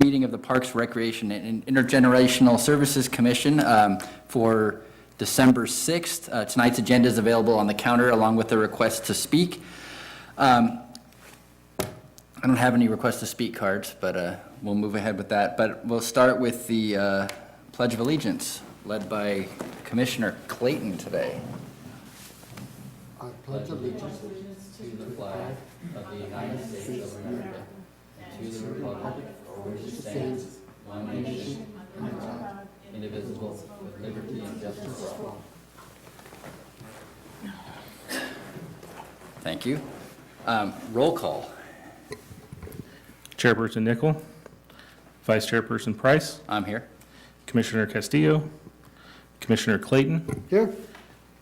Meeting of the Parks, Recreation, and Intergenerational Services Commission for December 6th. Tonight's agenda is available on the counter along with the request to speak. I don't have any request to speak cards, but we'll move ahead with that. But we'll start with the Pledge of Allegiance, led by Commissioner Clayton today. I pledge allegiance To the flag of the United States of America and to the republic for which it stands, one nation, under God, indivisible, with liberty and justice for all. Thank you. Roll call. Chairperson Nickel, Vice Chairperson Price, I'm here. Commissioner Castillo, Commissioner Clayton, here.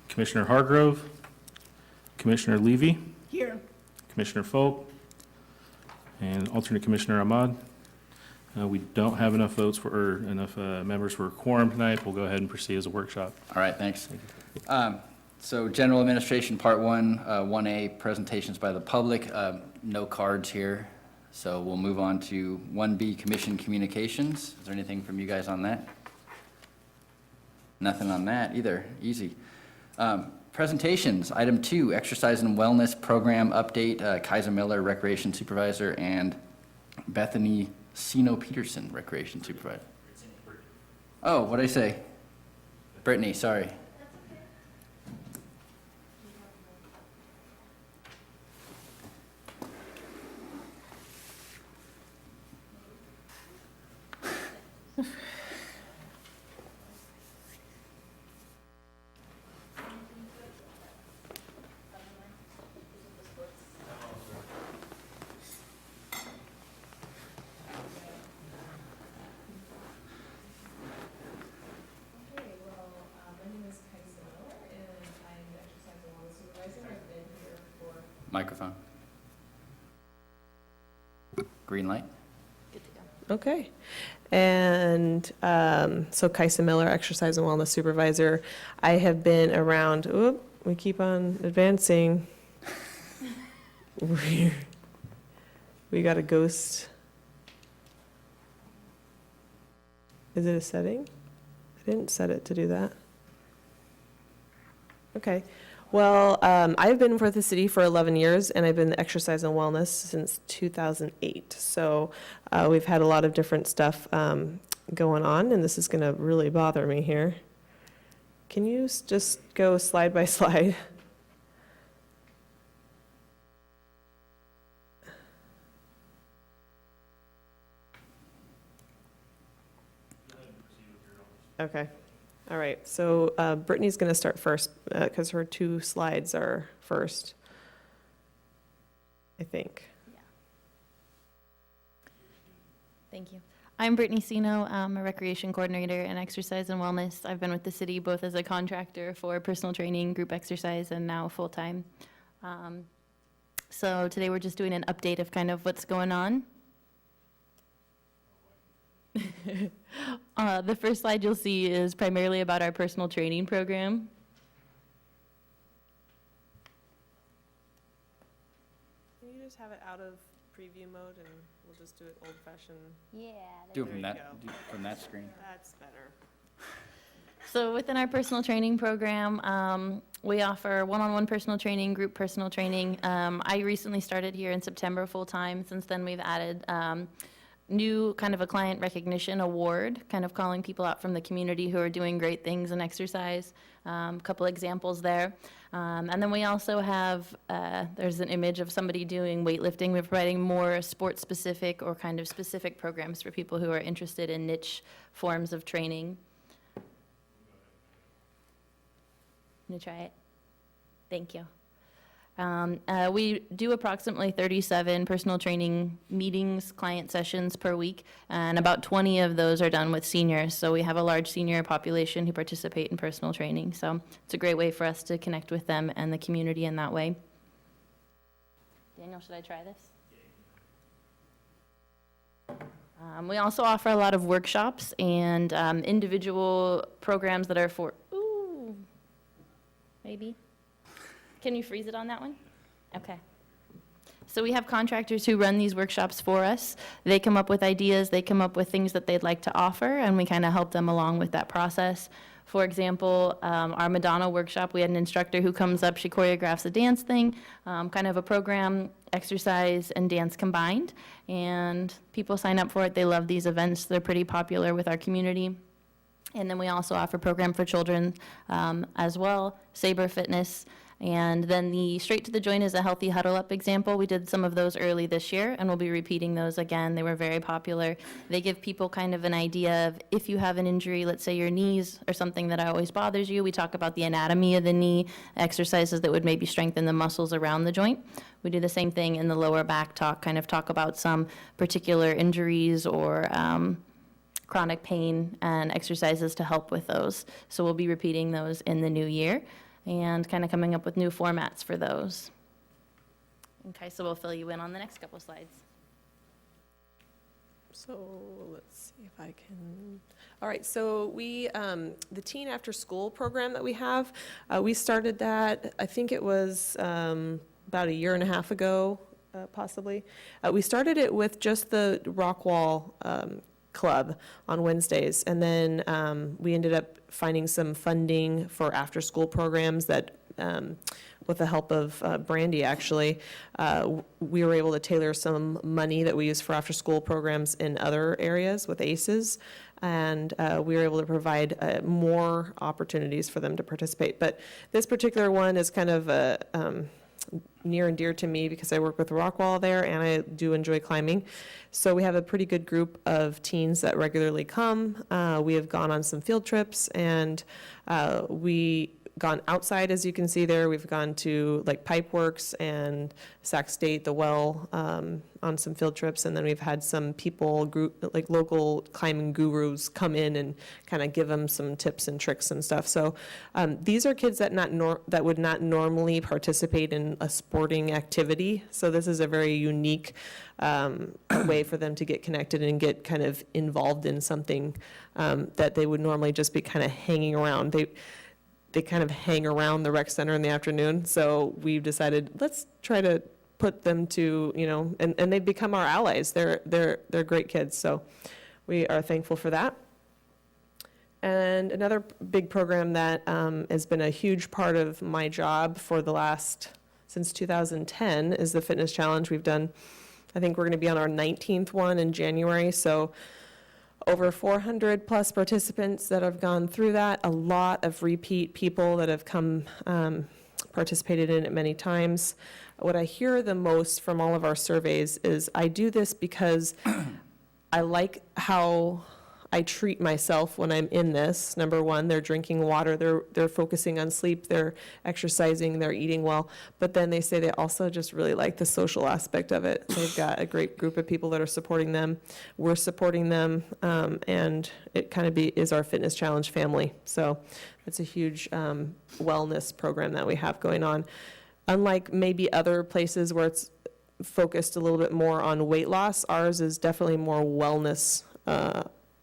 Commissioner Hargrove, Commissioner Levy, Here. Commissioner Folk, and alternate Commissioner Ahmad. We don't have enough votes or enough members for a quorum tonight. We'll go ahead and proceed as a workshop. All right, thanks. So General Administration Part 1, 1A, presentations by the public. No cards here. So we'll move on to 1B, Commission Communications. Is there anything from you guys on that? Nothing on that either. Easy. Presentations, item 2, Exercise and Wellness Program Update, Kaiser Miller, Recreation Supervisor, and Bethany Sino-Peterson, Recreation Supervisor. Oh, what'd I say? Brittany, sorry. Microphone. Green light. Okay. And so Kaisa Miller, Exercise and Wellness Supervisor. I have been around, we keep on advancing. We got a ghost. Is it a setting? I didn't set it to do that. Okay. Well, I've been with the city for 11 years, and I've been in exercise and wellness since 2008. So we've had a lot of different stuff going on, and this is going to really bother me here. Can you just go slide by slide? Okay. All right, so Brittany's going to start first because her 2 slides are first, I think. Yeah. Thank you. I'm Brittany Sino. I'm a recreation coordinator in exercise and wellness. I've been with the city both as a contractor for personal training, group exercise, and now full-time. So today we're just doing an update of kind of what's going on. The first slide you'll see is primarily about our personal training program. Can you just have it out of preview mode and we'll just do it old-fashioned? Yeah. Do it There from you that, go. from that screen. That's better. So within our personal training program, we offer one-on-one personal training, group personal training. I recently started here in September full-time. Since then, we've added new kind of a client recognition award, kind of calling people out from the community who are doing great things in exercise. A couple examples there. And then we also have, there's an image of somebody doing weightlifting. We're providing more sport-specific or kind of specific programs for people who are interested in niche forms of training. Can you try it? Thank you. We do approximately 37 personal training meetings, client sessions per week, and about 20 of those are done with seniors. So we have a large senior population who participate in personal training. So it's a great way for us to connect with them and the community in that way. Daniel, should I try this? We also offer a lot of workshops and individual programs that are for, maybe. Can you freeze it on that one? Okay. So we have contractors who run these workshops for us. They come up with ideas, they come up with things that they'd like to offer, and we kind of help them along with that process. For example, our Madonna workshop, we had an instructor who comes up, she choreographs a dance thing, kind of a program, exercise and dance combined, and people sign up for it. They love these events. They're pretty popular with our community. And then we also offer program for children as well, Saber Fitness. And then the Straight to the Joint is a healthy huddle up example. We did some of those early this year, and we'll be repeating those again. They were very popular. They give people kind of an idea of if you have an injury, let's say your knees or something that always bothers you. We talk about the anatomy of the knee, exercises that would maybe strengthen the muscles around the joint. We do the same thing in the lower back talk, kind of talk about some particular injuries or chronic pain and exercises to help with those. So we'll be repeating those in the new year and kind of coming up with new formats for those. Okay, so we'll fill you in on the next couple slides. So let's see if I can. All right, so we, the Teen After School program that we have, we started that, I think it was about a year and a half ago, possibly. We started it with just the Rockwall club on Wednesdays, and then we ended up finding some funding for after-school programs that, with the help of Brandy, actually, we were able to tailor some money that we use for after-school programs in other areas with ACEs, and we were able to provide more opportunities for them to participate. But this particular one is kind of near and dear to me because I work with Rockwall there and I do enjoy climbing. So we have a pretty good group of teens that regularly come. We have gone on some field trips, and we gone outside, as you can see there. We've gone to like Pipeworks and Sac State, the Well, on some field trips, and then we've had some people, like local climbing gurus, come in and kind of give them some tips and tricks and stuff. So these are kids that that would not normally participate in a sporting activity. So this is a very unique way for them to get connected and get kind of involved in something that they would normally just be kind of hanging around. They kind of hang around the rec center in the afternoon. So we've decided, let's try to put them to, and they've become our allies. They're great kids. So we are thankful for that. And another big program that has been a huge part of my job for since 2010 is the Fitness Challenge. We've done, I think we're going to be on our 19th one in January. So over 400 plus participants that have gone through that, a lot of repeat people that have come, participated in it many times. What I hear the most from all of our surveys is I do this because I like how I treat myself when I'm in this. Number one, they're drinking water, they're focusing on sleep, they're exercising, they're eating well. But then they say they also just really like the social aspect of it. They've got a great group of people that are supporting them. We're supporting them, and it kind of is our Fitness Challenge family. So it's a huge wellness program that we have going on. Unlike maybe other places where it's focused a little bit more on weight loss, ours is definitely more wellness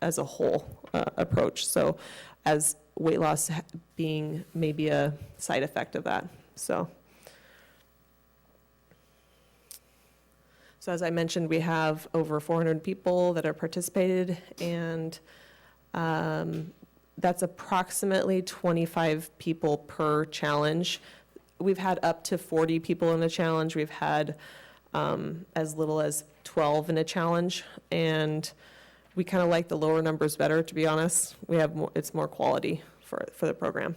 as a whole approach. So as weight loss being maybe a side effect of that. So as I mentioned, we have over 400 people that have participated, and that's approximately 25 people per challenge. We've had up to 40 people in a challenge. We've had as little as 12 in a challenge, and we kind of like the lower numbers better, to be honest. It's more quality for the program.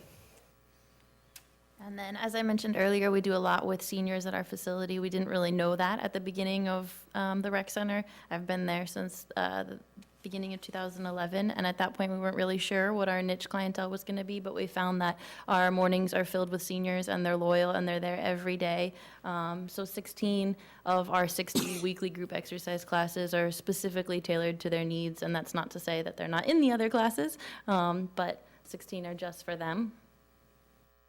And then, as I mentioned earlier, we do a lot with seniors at our facility. We didn't really know that at the beginning of the rec center. I've been there since the beginning of 2011, and at that point we weren't really sure what our niche clientele was going to be, but we found that our mornings are filled with seniors, and they're loyal, and they're there every day. So 16 of our 60 weekly group exercise classes are specifically tailored to their needs, and that's not to say that they're not in the other classes, but 16 are just for them.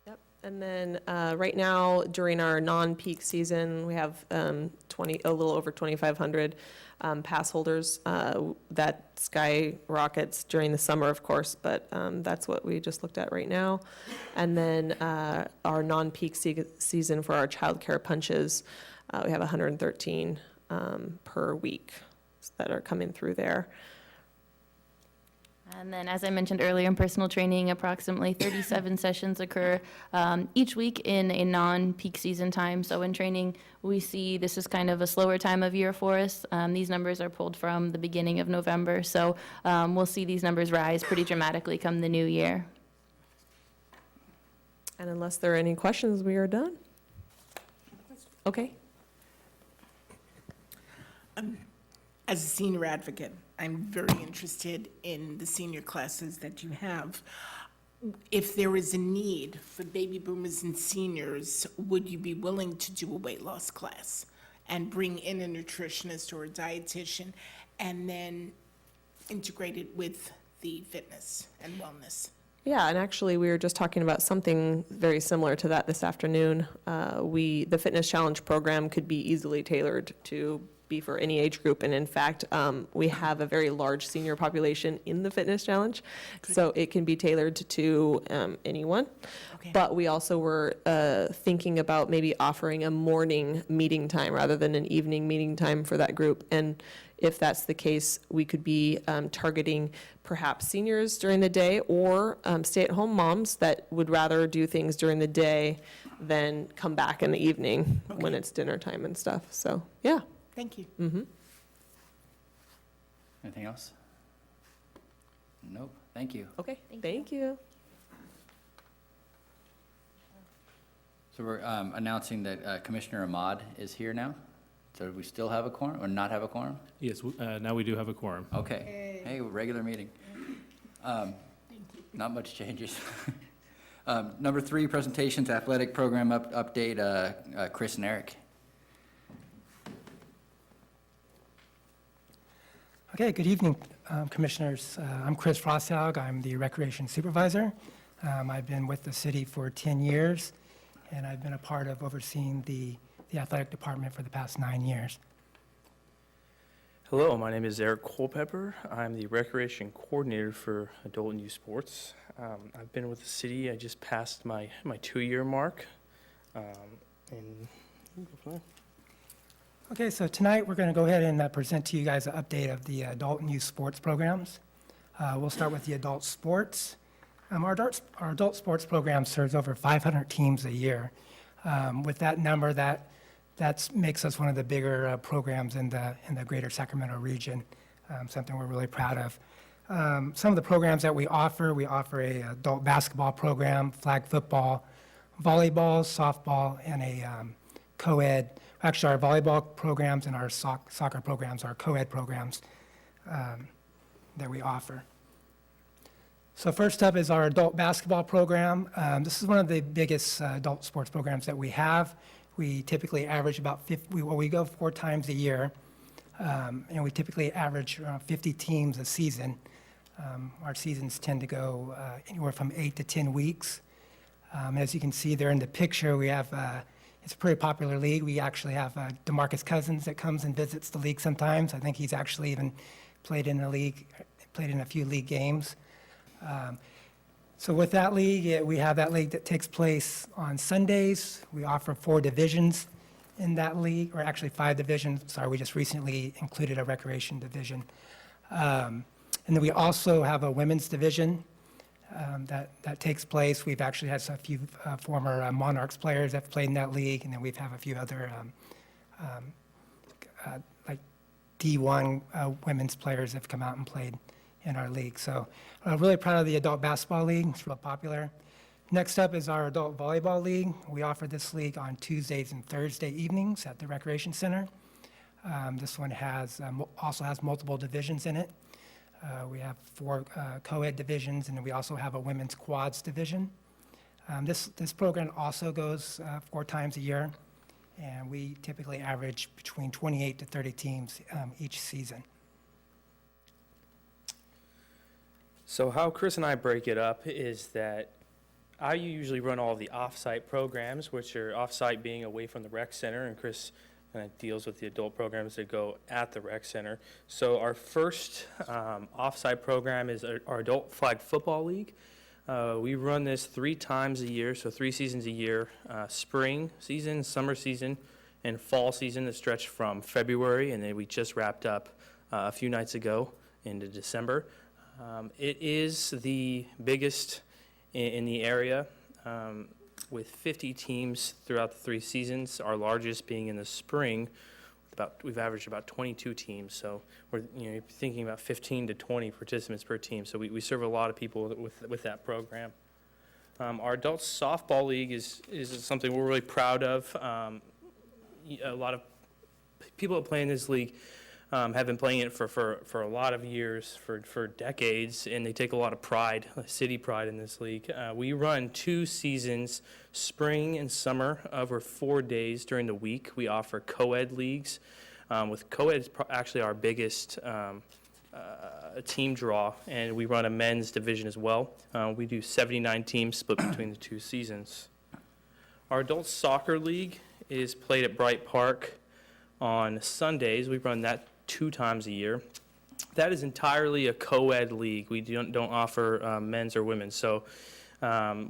Yep. And then right now, during our non-peak season, we have a little over 2,500 pass holders. That skyrockets during the summer, of course, but that's what we just looked at right now. And then our non-peak season for our child care punches, We have 113 per week that are coming through there. And then, as I mentioned earlier, in personal training, approximately 37 sessions occur each week in a non-peak season time. So in training, we see this is kind of a slower time of year for us. These numbers are pulled from the beginning of November. So we'll see these numbers rise pretty dramatically come the new year. And unless there are any questions, we are done. Okay. As a senior advocate, I'm very interested in the senior classes that you have. If there is a need for baby boomers and seniors, would you be willing to do a weight loss class and bring in a nutritionist or a dietitian and then integrate it with the fitness and wellness? Yeah, and actually, we were just talking about something very similar to that this afternoon. The Fitness Challenge program could be easily tailored to be for any age group, and in fact, we have a very large senior population in the Fitness Challenge, so it can be tailored to anyone. Okay. But we also were thinking about maybe offering a morning meeting time rather than an evening meeting time for that group, and if that's the case, we could be targeting perhaps seniors during the day or stay-at-home moms that would rather do things during the day than come back in the evening when it's dinner time and stuff. So, yeah. Thank you. Anything else? Nope, thank you. Okay, thank you. So we're announcing that Commissioner Ahmad is here now. So do we still have a quorum or not have a quorum? Yes, now we do have a quorum. Okay. Hey, regular meeting. Not much changes. Number 3, presentations, athletic program update, Chris and Eric. Okay, good evening, Commissioners. I'm Chris Frosthaug. I'm the Recreation Supervisor. I've been with the city for 10 years, and I've been a part of overseeing the athletic department for the past 9 years. Hello, my name is Eric Culpepper. I'm the Recreation Coordinator for Adult and Youth Sports. I've been with the city. I just passed my 2-year mark. And we'll go from there. Okay, so tonight we're going to go ahead and present to you guys an update of the adult and youth sports programs. We'll start with the adult sports. Our adult sports program serves over 500 teams a year. With that number, that makes us one of the bigger programs in the greater Sacramento region, something we're really proud of. Some of the programs that we offer a adult basketball program, flag football, volleyball, softball, and a co-ed. Actually, our volleyball programs and our soccer programs are co-ed programs that we offer. So first up is our adult basketball program. This is one of the biggest adult sports programs that we have. We typically average about 50, we go 4 times a year, and we typically average around 50 teams a season. Our seasons tend to go anywhere from 8 to 10 weeks. As you can see there in the picture, we have, it's a pretty popular league. We actually have DeMarcus Cousins that comes and visits the league sometimes. I think he's actually even played in a few league games. So with that league, we have that league that takes place on Sundays. We offer 4 divisions in that league, or actually 5 divisions. Sorry, we just recently included a recreation division. And then we also have a women's division that takes place. We've actually had a few former Monarchs players that have played in that league, and then we've have a few other like D1 women's players that have come out and played in our league. So I'm really proud of the adult basketball league. It's real popular. Next up is our adult volleyball league. We offer this league on Tuesdays and Thursday evenings at the Recreation Center. This one also has multiple divisions in it. We have 4 co-ed divisions, and then we also have a women's quads division. This program also goes 4 times a year, and we typically average between 28 to 30 teams each season. So how Chris and I break it up is that I usually run all of the off-site programs, which are off-site being away from the rec center, and Chris kind of deals with the adult programs that go at the rec center. So our first off-site program is our adult flag football league. We run this 3 times a year, so 3 seasons a year, spring season, summer season, and fall season that stretch from February, and then we just wrapped up a few nights ago into December. It is the biggest in the area, with 50 teams throughout the 3 seasons, our largest being in the spring. We've averaged about 22 teams, so we're thinking about 15 to 20 participants per team. So we serve a lot of people with that program. Our adult softball league is something we're really proud of. A lot of people that play in this league have been playing it for a lot of years, for decades, and they take a lot of pride, city pride in this league. We run 2 seasons, spring and summer, over 4 days during the week. We offer co-ed leagues. With co-ed, it's actually our biggest team draw, and we run a men's division as well. We do 79 teams split between the 2 seasons. Our adult soccer league is played at Bright Park on Sundays. We run that 2 times a year. That is entirely a co-ed league. We don't offer men's or women's. So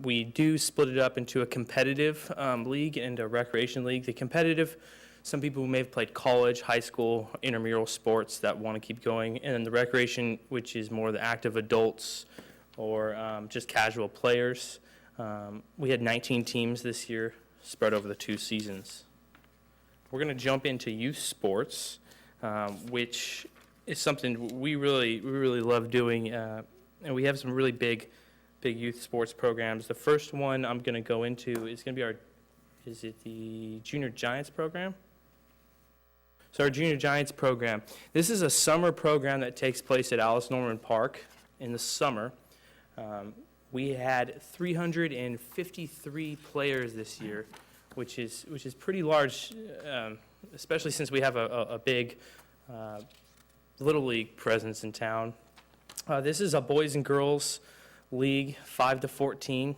we do split it up into a competitive league and a recreation league. The competitive, some people who may have played college, high school, intramural sports that want to keep going. And then the recreation, which is more the active adults or just casual players. We had 19 teams this year spread over the 2 seasons. We're going to jump into youth sports, which is something we really love doing, and we have some really big youth sports programs. The first one I'm going to go into is going to be is it the Junior Giants program? So our Junior Giants program, this is a summer program that takes place at Alice Norman Park in the summer. We had 353 players this year, which is pretty large, especially since we have a big Little League presence in town. This is a boys and girls league, 5 to 14.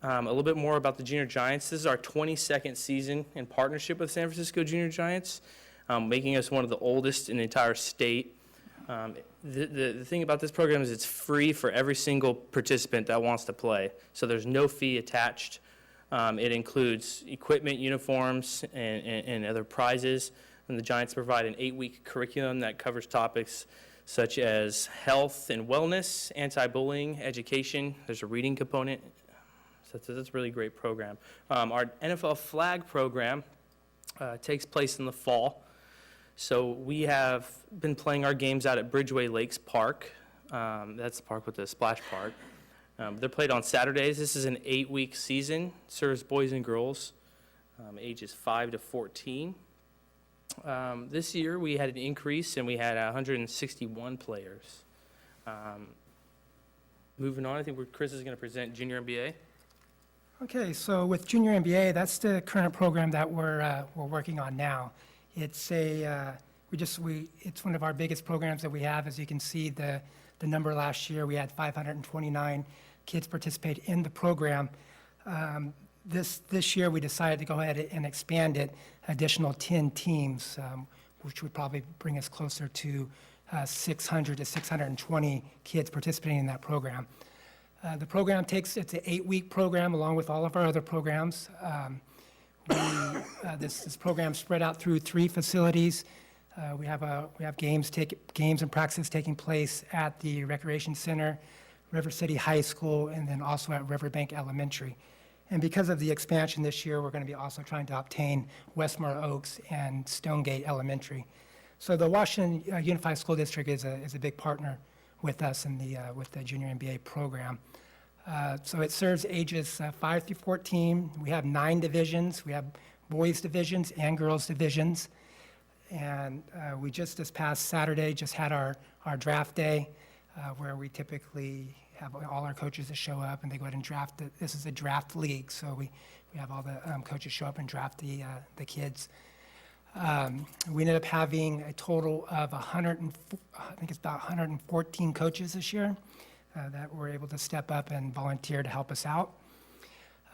A little bit more about the Junior Giants. This is our 22nd season in partnership with San Francisco Junior Giants, making us one of the oldest in the entire state. The thing about this program is it's free for every single participant that wants to play, so there's no fee attached. It includes equipment, uniforms, and other prizes. And the Giants provide an 8-week curriculum that covers topics such as health and wellness, anti-bullying, education. There's a reading component. So that's a really great program. Our NFL flag program takes place in the fall. So we have been playing our games out at Bridgeway Lakes Park. That's the park with the splash park. They're played on Saturdays. This is an 8-week season, serves boys and girls, ages 5 to 14. This year we had an increase and we had 161 players. Moving on, I think Chris is going to present Junior NBA. Okay, so with Junior MBA, that's the current program that we're working on now. It's it's one of our biggest programs that we have. As you can see, the number last year, we had 529 kids participate in the program. This year, we decided to go ahead and expand it, additional 10 teams, which would probably bring us closer to 600 to 620 kids participating in that program. The program it's an 8-week program along with all of our other programs. This program spread out through 3 facilities. We have games and practices taking place at the Recreation Center, River City High School, and then also at Riverbank Elementary. And because of the expansion this year, we're going to be also trying to obtain Westmore Oaks and Stonegate Elementary. So the Washington Unified School District is a big partner with us with the Junior MBA program. So it serves ages 5 through 14. We have 9 divisions. We have boys divisions and girls divisions. And we just this past Saturday just had our draft day, where we typically have all our coaches that show up and they go ahead and draft. This is a draft league, so we have all the coaches show up and draft the kids. We ended up having a total of 114 coaches this year that were able to step up and volunteer to help us out.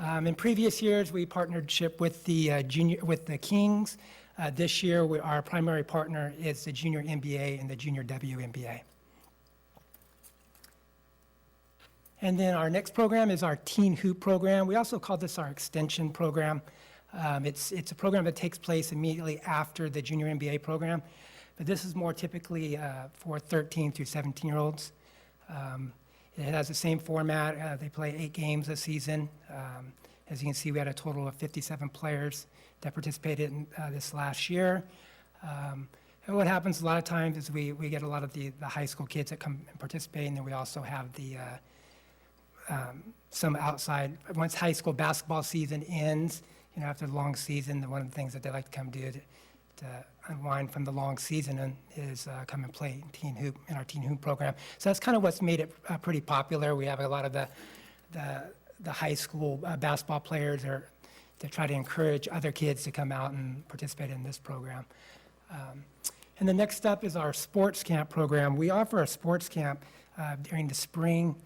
In previous years, we partnership with the Kings. This year, our primary partner is the Junior MBA and the Junior WNBA. And then our next program is our Teen Hoop program. We also call this our extension program. It's a program that takes place immediately after the junior MBA program, but this is more typically for 13 through 17-year-olds. It has the same format. They play 8 games a season. As you can see, we had a total of 57 players that participated in this last year. And what happens a lot of times is we get a lot of the high school kids that come and participate, and then we also have the some outside. Once high school basketball season ends, after the long season, one of the things that they like to come do to unwind from the long season is come and play in our teen hoop program. So that's kind of what's made it pretty popular. We have a lot of the high school basketball players to try to encourage other kids to come out and participate in this program. And the next step is our sports camp program. We offer a sports camp during the spring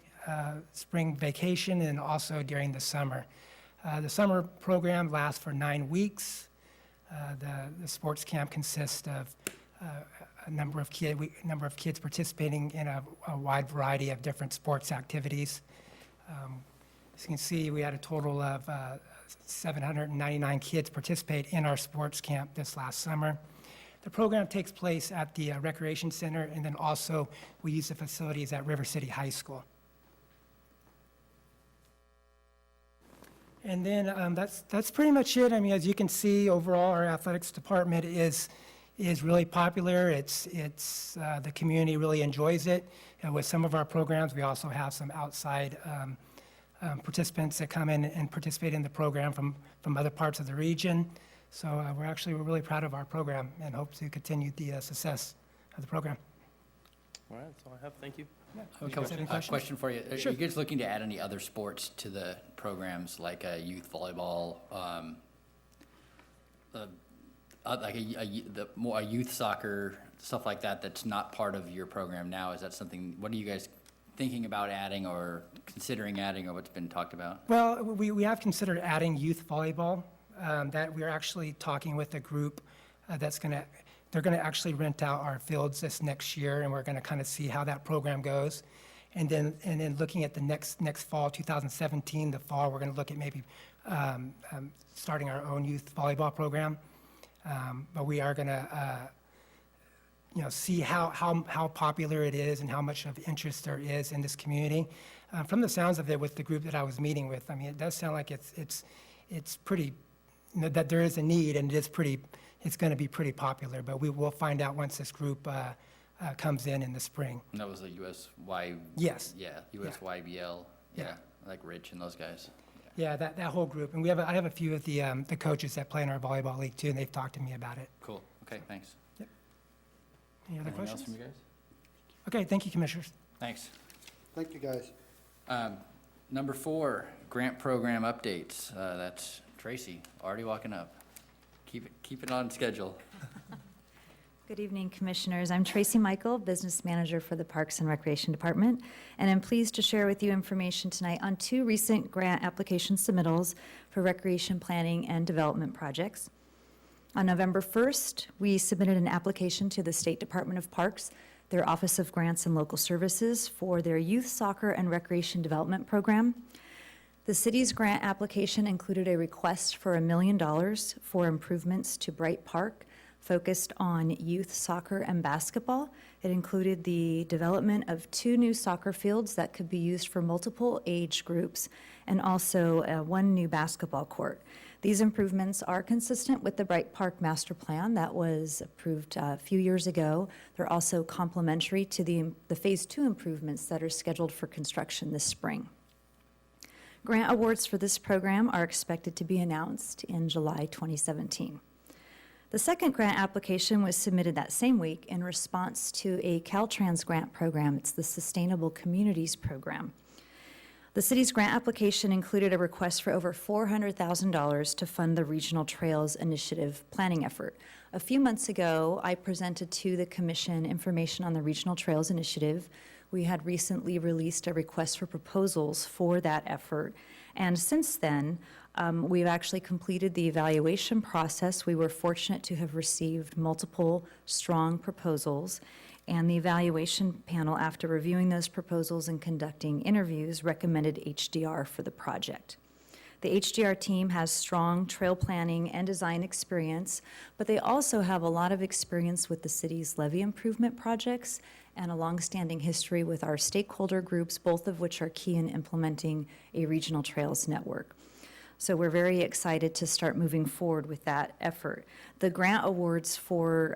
vacation and also during the summer. The summer program lasts for 9 weeks. The sports camp consists of a number of kids participating in a wide variety of different sports activities. As you can see, we had a total of 799 kids participate in our sports camp this last summer. The program takes place at the Recreation Center, and then also we use the facilities at River City High School. And then that's pretty much it. I mean, as you can see, overall, our athletics department is really popular. It's the community really enjoys it. And with some of our programs, we also have some outside participants that come in and participate in the program from other parts of the region. So we're really proud of our program and hope to continue the success of the program. All right, that's all I have. Thank you. A question for you. Sure. Are you guys looking to add any other sports to the programs, like youth volleyball, like a youth soccer, stuff like that, that's not part of your program now? Is that something, what are you guys thinking about adding or considering adding, or what's been talked about? Well, we have considered adding youth volleyball. That we're actually talking with a group they're going to actually rent out our fields this next year, and we're going to kind of see how that program goes. And then looking at the next fall, 2017, the fall, we're going to look at maybe starting our own youth volleyball program. But we are going to see how popular it is and how much of interest there is in this community. From the sounds of it, with the group that I was meeting with, I mean, it does sound like it's pretty, that there is a need, and it's going to be pretty popular. But we will find out once this group comes in the spring. And that was the USY. Yes. Yeah, USYBL. Yeah, like Rich and those guys. Yeah, that whole group. And I have a few of the coaches that play in our volleyball league too, and they've talked to me about it. Cool. Okay, thanks. Yep. Any other Anything else questions? from you guys? Okay, thank you, Commissioners. Thanks. Thank you, guys. Number 4, grant program updates. That's Tracy, already walking up. Keep it on schedule. Good evening, Commissioners. I'm Tracy Michael, Business Manager for the Parks and Recreation Department, and I'm pleased to share with you information tonight on 2 recent grant application submittals for recreation planning and development projects. On November 1st, we submitted an application to the State Department of Parks, their Office of Grants and Local Services, for their Youth Soccer and Recreation Development Program. The city's grant application included a request for $1 million for improvements to Bright Park, focused on youth soccer and basketball. It included the development of 2 new soccer fields that could be used for multiple age groups, and also 1 new basketball court. These improvements are consistent with the Bright Park Master Plan that was approved a few years ago. They're also complementary to the Phase 2 improvements that are scheduled for construction this spring. Grant awards for this program are expected to be announced in July 2017. The second grant application was submitted that same week in response to a Caltrans grant program. It's the Sustainable Communities Program. The city's grant application included a request for over $400,000 to fund the Regional Trails Initiative planning effort. A few months ago, I presented to the Commission information on the Regional Trails Initiative. We had recently released a request for proposals for that effort, and since then, we've actually completed the evaluation process. We were fortunate to have received multiple strong proposals, and the evaluation panel, after reviewing those proposals and conducting interviews, recommended HDR for the project. The HDR team has strong trail planning and design experience, but they also have a lot of experience with the city's levee improvement projects and a longstanding history with our stakeholder groups, both of which are key in implementing a regional trails network. So we're very excited to start moving forward with that effort. The grant awards for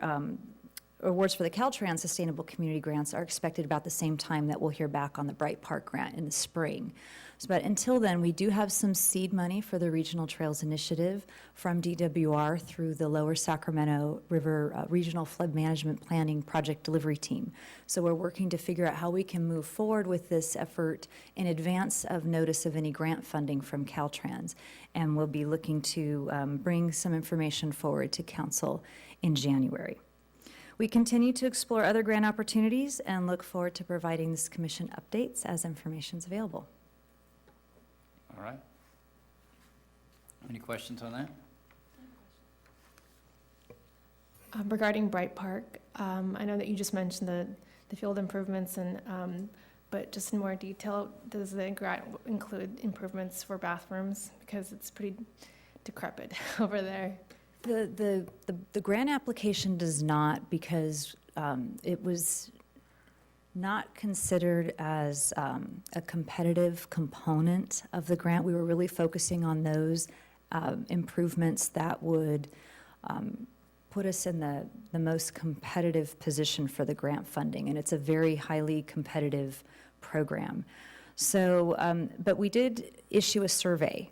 the Caltrans Sustainable Community Grants are expected about the same time that we'll hear back on the Bright Park grant in the spring. But until then, we do have some seed money for the Regional Trails Initiative from DWR through the Lower Sacramento River Regional Flood Management Planning Project Delivery Team. So we're working to figure out how we can move forward with this effort in advance of notice of any grant funding from Caltrans. And we'll be looking to bring some information forward to Council in January. We continue to explore other grant opportunities and look forward to providing this commission updates as information is available. All right. Any questions on that? Regarding Bright Park, I know that you just mentioned the field improvements, and but just in more detail, does the grant include improvements for bathrooms? Because it's pretty decrepit over there. The grant application does not, because it was not considered as a competitive component of the grant. We were really focusing on those improvements that would put us in the most competitive position for the grant funding, and it's a very highly competitive program. So, but we did issue a survey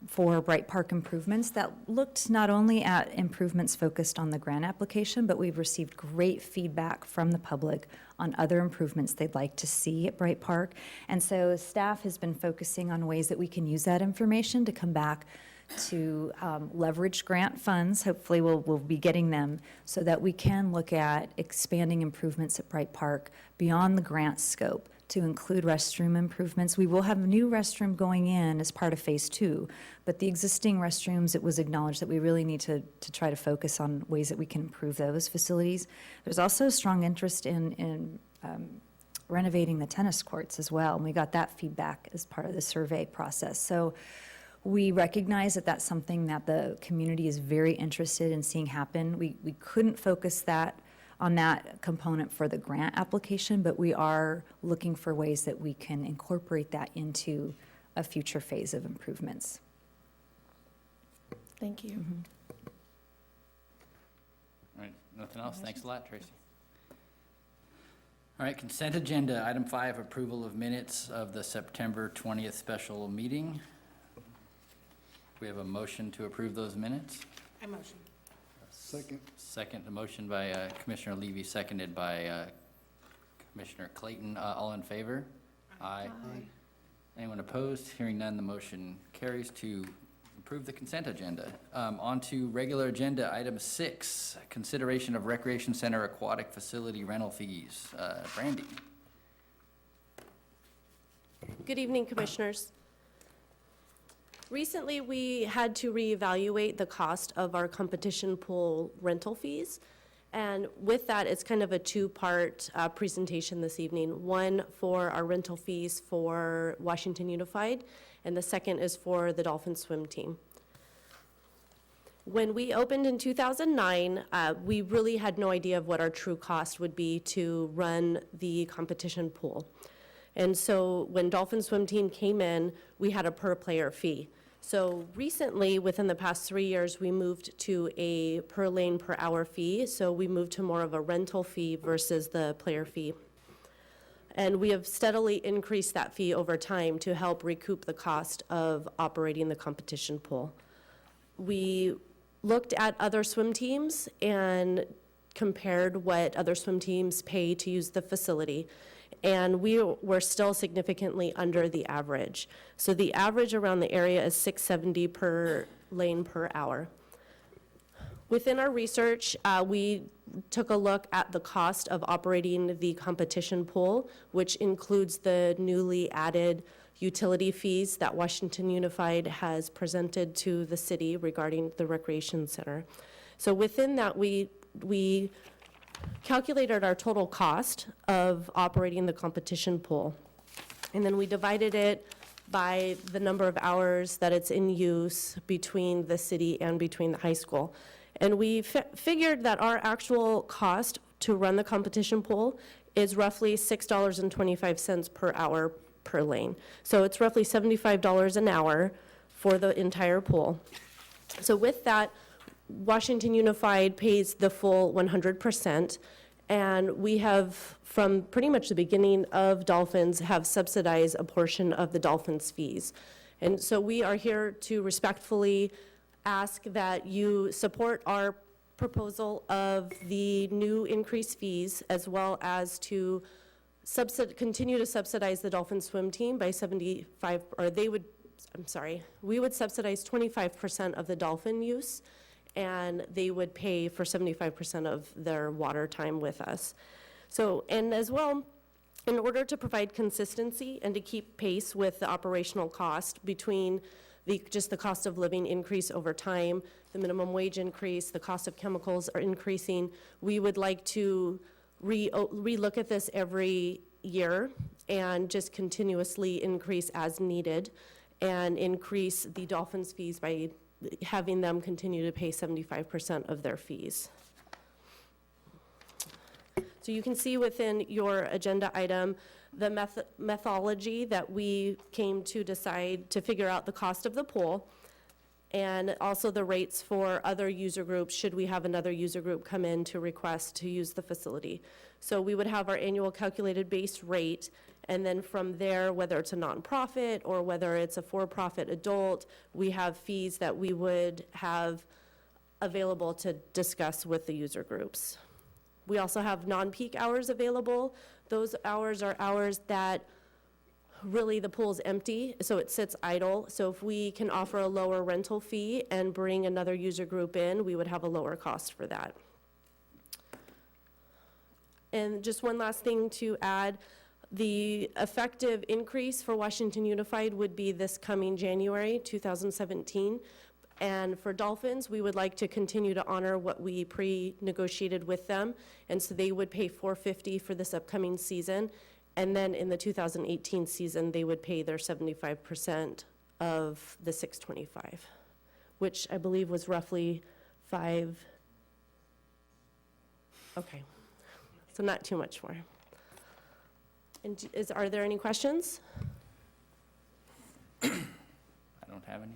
for Bright Park improvements that looked not only at improvements focused on the grant application, but we've received great feedback from the public on other improvements they'd like to see at Bright Park. And so staff has been focusing on ways that we can use that information to come back to leverage grant funds. Hopefully we'll be getting them so that we can look at expanding improvements at Bright Park beyond the grant scope to include restroom improvements. We will have a new restroom going in as part of phase 2, but the existing restrooms, it was acknowledged that we really need to try to focus on ways that we can improve those facilities. There's also a strong interest in renovating the tennis courts as well, and we got that feedback as part of the survey process. So we recognize that that's something that the community is very interested in seeing happen. We couldn't focus on that component for the grant application, but we are looking for ways that we can incorporate that into a future phase of improvements. Thank you. All right, nothing else? Thanks a lot, Tracy. All right, consent agenda, item 5, approval of minutes of the September 20th special meeting. We have a motion to approve those minutes. I motion. Second. A motion by Commissioner Levy, seconded by Commissioner Clayton. All in favor? Aye. Anyone opposed? Hearing none, the motion carries to approve the consent agenda. On to regular agenda, item 6, consideration of Recreation Center aquatic facility rental fees. Brandy. Good evening, Commissioners. Recently, we had to reevaluate the cost of our competition pool rental fees. And with that, it's kind of a two-part presentation this evening. One for our rental fees for Washington Unified, and the second is for the Dolphin Swim Team. When we opened in 2009, we really had no idea of what our true cost would be to run the competition pool. And so when Dolphin Swim Team came in, we had a per-player fee. So recently, within the past 3 years, we moved to a per lane per hour fee. So we moved to more of a rental fee versus the player fee. And we have steadily increased that fee over time to help recoup the cost of operating the competition pool. We looked at other swim teams and compared what other swim teams pay to use the facility. And we were still significantly under the average. So the average around the area is $6.70 per lane per hour. Within our research, we took a look at the cost of operating the competition pool, which includes the newly added utility fees that Washington Unified has presented to the city regarding the recreation center. So within that, we calculated our total cost of operating the competition pool. And then we divided it by the number of hours that it's in use between the city and between the high school. And we figured that our actual cost to run the competition pool is roughly $6.25 per hour per lane. So it's roughly $75 an hour for the entire pool. So with that, Washington Unified pays the full 100%, and we have, from pretty much the beginning of Dolphins, have subsidized a portion of the Dolphins' fees. And so we are here to respectfully ask that you support our proposal of the new increased fees, as well as to continue to subsidize the Dolphin swim team by 75, or we would subsidize 25% of the Dolphin use, and they would pay for 75% of their water time with us. So, and as well, in order to provide consistency and to keep pace with the operational cost between just the cost of living increase over time, the minimum wage increase, the cost of chemicals are increasing, we would like to relook at this every year and just continuously increase as needed, and increase the Dolphins' fees by having them continue to pay 75% of their fees. So you can see within your agenda item the methodology that we came to decide to figure out the cost of the pool, and also the rates for other user groups should we have another user group come in to request to use the facility. So we would have our annual calculated base rate, and then from there, whether it's a nonprofit or whether it's a for-profit adult, we have fees that we would have available to discuss with the user groups. We also have non-peak hours available. Those hours are hours that really the pool's empty, so it sits idle. So if we can offer a lower rental fee and bring another user group in, we would have a lower cost for that. And just one last thing to add, the effective increase for Washington Unified would be this coming January 2017. And for Dolphins, we would like to continue to honor what we pre-negotiated with them. And so they would pay $450 for this upcoming season. And then in the 2018 season, they would pay their 75% of the $625, which I believe was roughly $5. Okay, so not too much more. And are there any questions? I don't have any,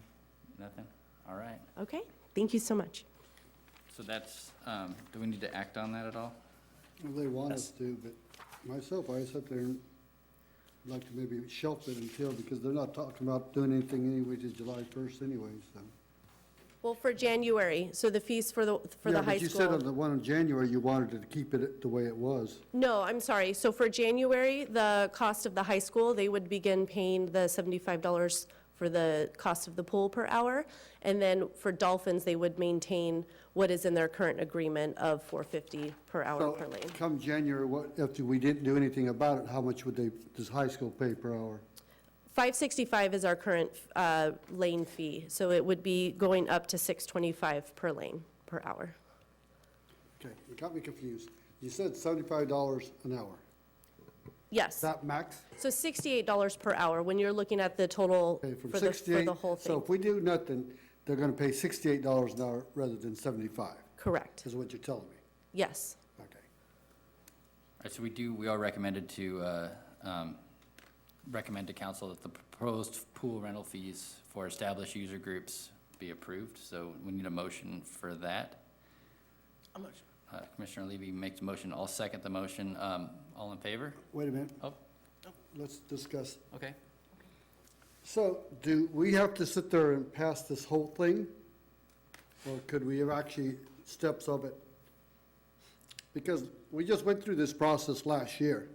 nothing. All right. Okay, thank you so much. So that's, do we need to act on that at all? Well, they want us to, but myself, I sit there and like to maybe shelf it until, because they're not talking about doing anything anyway till July 1st anyway, so. Well, for January, so the fees for the high school. Yeah, but you said on the one in January, you wanted to keep it the way it was. No, I'm sorry. So for January, the cost of the high school, they would begin paying the $75 for the cost of the pool per hour. And then for Dolphins, they would maintain what is in their current agreement of $450 per hour per lane. So come January, what, if we didn't do anything about it, how much would does high school pay per hour? $565 is our current lane fee. So it would be going up to $625 per lane per hour. Okay, you got me confused. You said $75 an hour. Yes. Is that max? So $68 per hour when you're looking at the total Okay, from for 68. the whole So thing. if we do nothing, they're gonna pay $68 an hour rather than 75, Correct. is what you're telling me. Yes. Okay. All right, so we are recommended to, recommend to council that the proposed pool rental fees for established user groups be approved. So we need a motion for that. A motion. Commissioner Levy makes a motion. I'll second the motion. All in favor? Wait a minute. Oh. Let's discuss. Okay. So do we have to sit there and pass this whole thing? Or could we have actually steps of it? Because we just went through this process last year.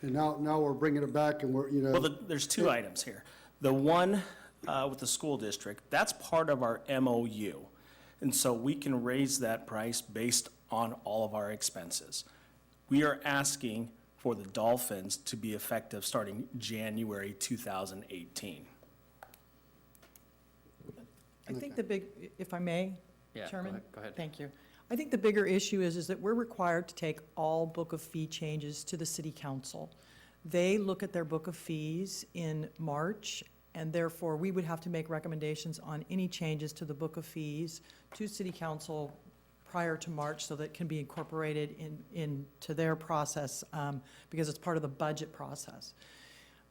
And now we're bringing it back and we're, you know. Well, there's two items here. The one with the school district, that's part of our MOU. And so we can raise that price based on all of our expenses. We are asking for the Dolphins to be effective starting January 2018. I think the big, if I may, Yeah, Chairman? go ahead. Thank you. I think the bigger issue is that we're required to take all book of fee changes to the city council. They look at their book of fees in March, and therefore, we would have to make recommendations on any changes to the book of fees to City Council prior to March, so that it can be incorporated into their process, because it's part of the budget process.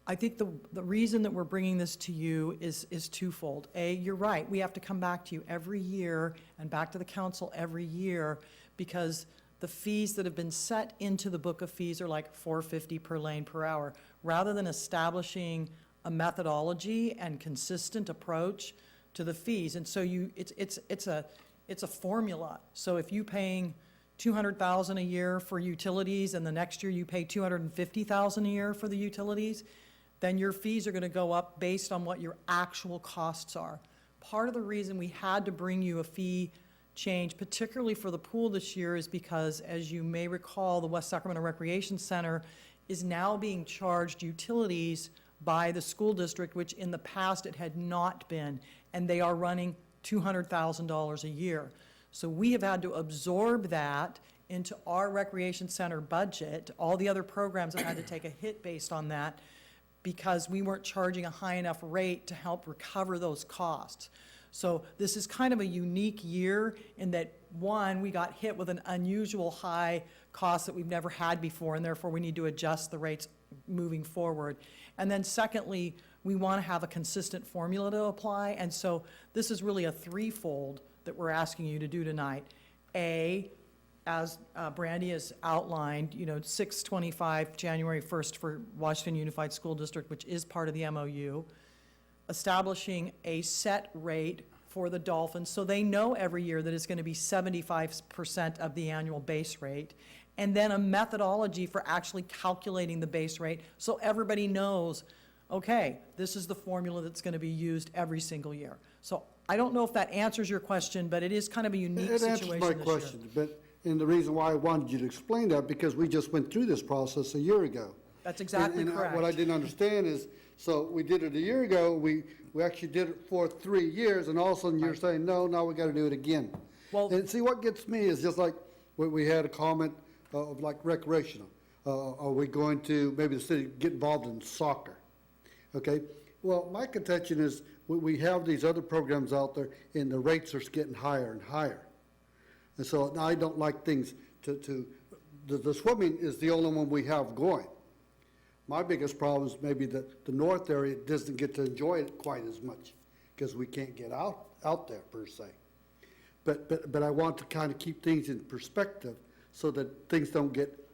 I think the reason that we're bringing this to you is twofold. A, you're right, we have to come back to you every year and back to the council every year, because the fees that have been set into the book of fees are like $4.50 per lane per hour. Rather than establishing a methodology and consistent approach to the fees, and so it's a formula. So if you paying $200,000 a year for utilities, and the next year you pay $250,000 a year for the utilities, then your fees are going to go up based on what your actual costs are. Part of the reason we had to bring you a fee change, particularly for the pool this year, is because, as you may recall, the West Sacramento Recreation Center is now being charged utilities by the school district, which in the past it had not been, and they are running $200,000 a year. So we have had to absorb that into our recreation center budget. All the other programs have had to take a hit based on that, because we weren't charging a high enough rate to help recover those costs. So this is kind of a unique year in that, one, we got hit with an unusual high cost that we've never had before, and therefore we need to adjust the rates moving forward. And then secondly, we want to have a consistent formula to apply, and so this is really a threefold that we're asking you to do tonight. A, as Brandy has outlined, 6/25, January 1st for Washington Unified School District, which is part of the MOU, establishing a set rate for the Dolphins, so they know every year that it's going to be 75% of the annual base rate, and then a methodology for actually calculating the base rate, so everybody knows, okay, this is the formula that's going to be used every single year. So I don't know if that answers your question, but it is kind of a unique situation this year. It answers my question, and the reason why I wanted you to explain that, because we just went through this process a year ago. That's exactly correct. What I didn't understand is, so we did it a year ago, we actually did it for 3 years, and all of a sudden you're saying, no, now we gotta do it again. Well- And see, what gets me is just like, we had a comment of like recreational. Are we going to, maybe the city get involved in soccer? Okay, well, my contention is, we have these other programs out there, and the rates are getting higher and higher. And so I don't like things the swimming is the only one we have going. My biggest problem is maybe the north area doesn't get to enjoy it quite as much, because we can't get out there per se. But I want to kind of keep things in perspective so that things don't get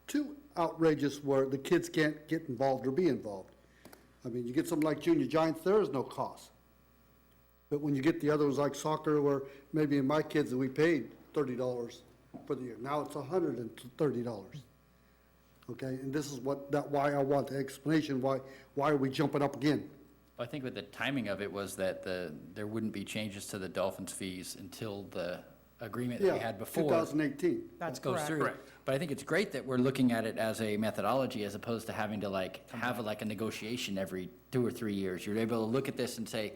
too outrageous where the kids can't get involved or be involved. I mean, you get something like Junior Giants, there is no cost. But when you get the other ones like soccer, where maybe in my kids, we paid $30 for the year. Now it's $130. Okay, and this is why I want the explanation, why are we jumping up again? I think with the timing of it was that there wouldn't be changes to the Dolphins fees until the agreement that we had before 2018. That's goes correct. through. But I think it's great that we're looking at it as a methodology as opposed to having to have a negotiation every 2 or 3 years. You're able to look at this and say,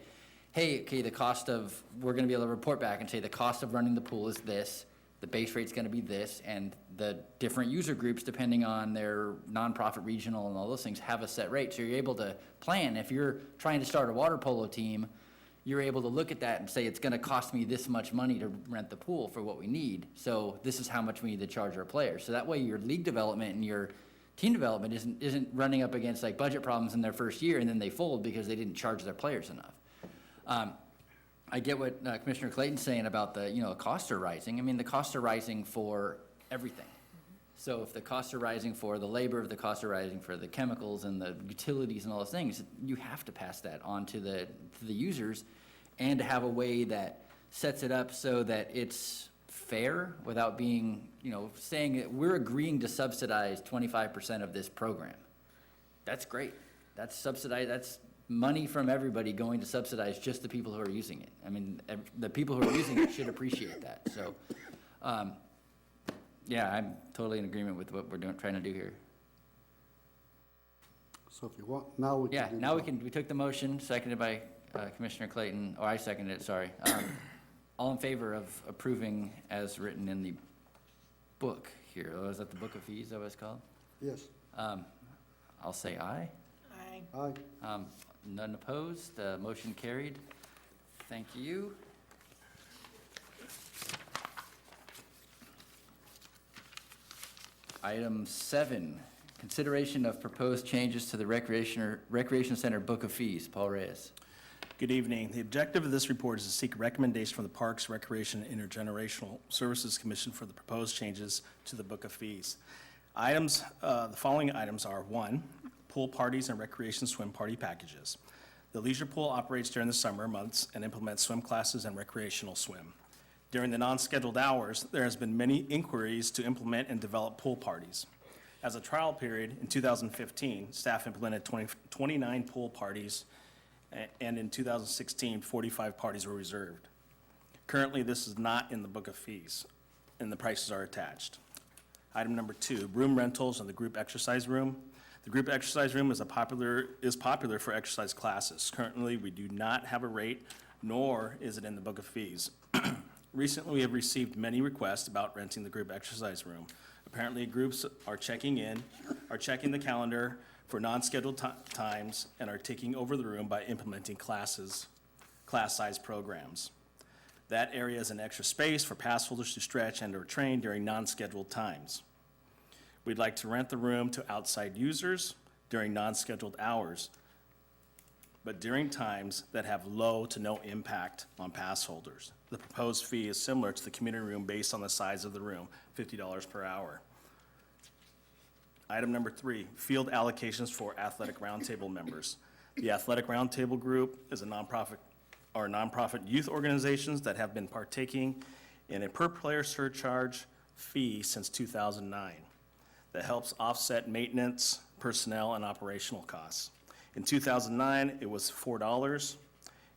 hey, okay, we're gonna be able to report back and say the cost of running the pool is this, the base rate's gonna be this, and the different user groups, depending on their nonprofit, regional, and all those things, have a set rate. So you're able to plan. If you're trying to start a water polo team, you're able to look at that and say, it's gonna cost me this much money to rent the pool for what we need. So this is how much we need to charge our players. So that way your league development and your team development isn't running up against budget problems in their first year and then they fold because they didn't charge their players enough. I get what Commissioner Clayton's saying about the costs are rising. I mean, the costs are rising for everything. So if the costs are rising for the labor, if the costs are rising for the chemicals and the utilities and all those things, you have to pass that on to the users, and to have a way that sets it up so that it's fair without being, saying that we're agreeing to subsidize 25% of this program. That's great. That's subsidized. That's money from everybody going to subsidize just the people who are using it. I mean, the people who are using it should appreciate that. So, yeah, I'm totally in agreement with what we're trying to do here. So if you want, now we can Yeah, do now that. we took the motion, seconded by Commissioner Clayton, or I seconded it, sorry. All in favor of approving as written in the book here, or is that the Book of Fees, is that what it's called? Yes. I'll say aye. Aye. Aye. None opposed, motion carried. Thank you. Item 7, consideration of proposed changes to the Recreation Center Book of Fees. Paul Reyes. Good evening. The objective of this report is to seek a recommendation from the Parks, Recreation, and Intergenerational Services Commission for the proposed changes to the Book of Fees. The following items are: 1, pool parties and recreation swim party packages. The leisure pool operates during the summer months and implements swim classes and recreational swim. During the non-scheduled hours, there has been many inquiries to implement and develop pool parties. As a trial period, in 2015, staff implemented 29 pool parties, and in 2016, 45 parties were reserved. Currently, this is not in the Book of Fees, and the prices are attached. Item number 2, room rentals and the group exercise room. The group exercise room is popular for exercise classes. Currently, we do not have a rate, nor is it in the Book of Fees. Recently, we have received many requests about renting the group exercise room. Apparently, groups are checking the calendar for non-scheduled times, and are taking over the room by implementing class-size programs. That area is an extra space for pass holders to stretch and/or train during non-scheduled times. We'd like to rent the room to outside users during non-scheduled hours, but during times that have low to no impact on pass holders. The proposed fee is similar to the community room based on the size of the room, $50 per hour. Item number 3, field allocations for athletic roundtable members. The Athletic Roundtable Group is a nonprofit youth organizations that have been partaking in a per-player surcharge fee since 2009 that helps offset maintenance, personnel, and operational costs. In 2009, it was $4.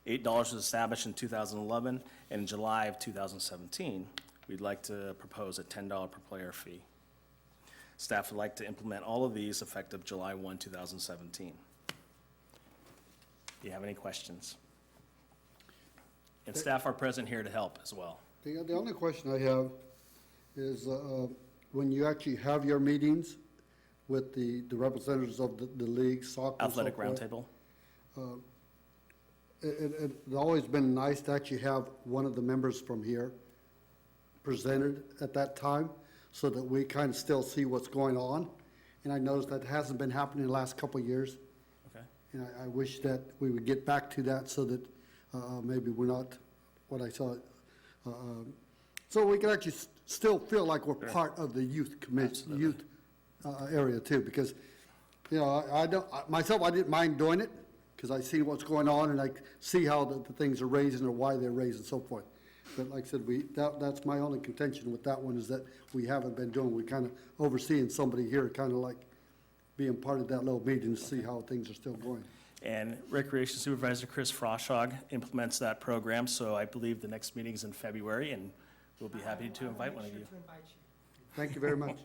$8 was established in 2011, and in July of 2017, we'd like to propose a $10 per player fee. Staff would like to implement all of these effective July 1, 2017. Do you have any questions? And staff are present here to help as well. The only question I have is, when you actually have your meetings with the representatives of the league, soccer and so Athletic forth, Roundtable? It's always been nice to actually have one of the members from here presented at that time, so that we kind of still see what's going on. And I noticed that hasn't been happening the last couple of years. Okay. And I wish that we would get back to that, so that maybe we're not what I saw. So we can actually still feel like we're part of the youth commission, youth area too, because, you know, I didn't mind doing it, because I see what's going on and I see how the things are raised or why they're raised and so forth. But like I said, that's my only contention with that one, is that we haven't been doing, we kind of overseeing somebody here, kind of like being part of that little meeting to see how things are still going. And Recreation Supervisor Chris Froschog implements that program, so I believe the next meeting is in February, and we'll be happy to invite one of you. Thank you very much.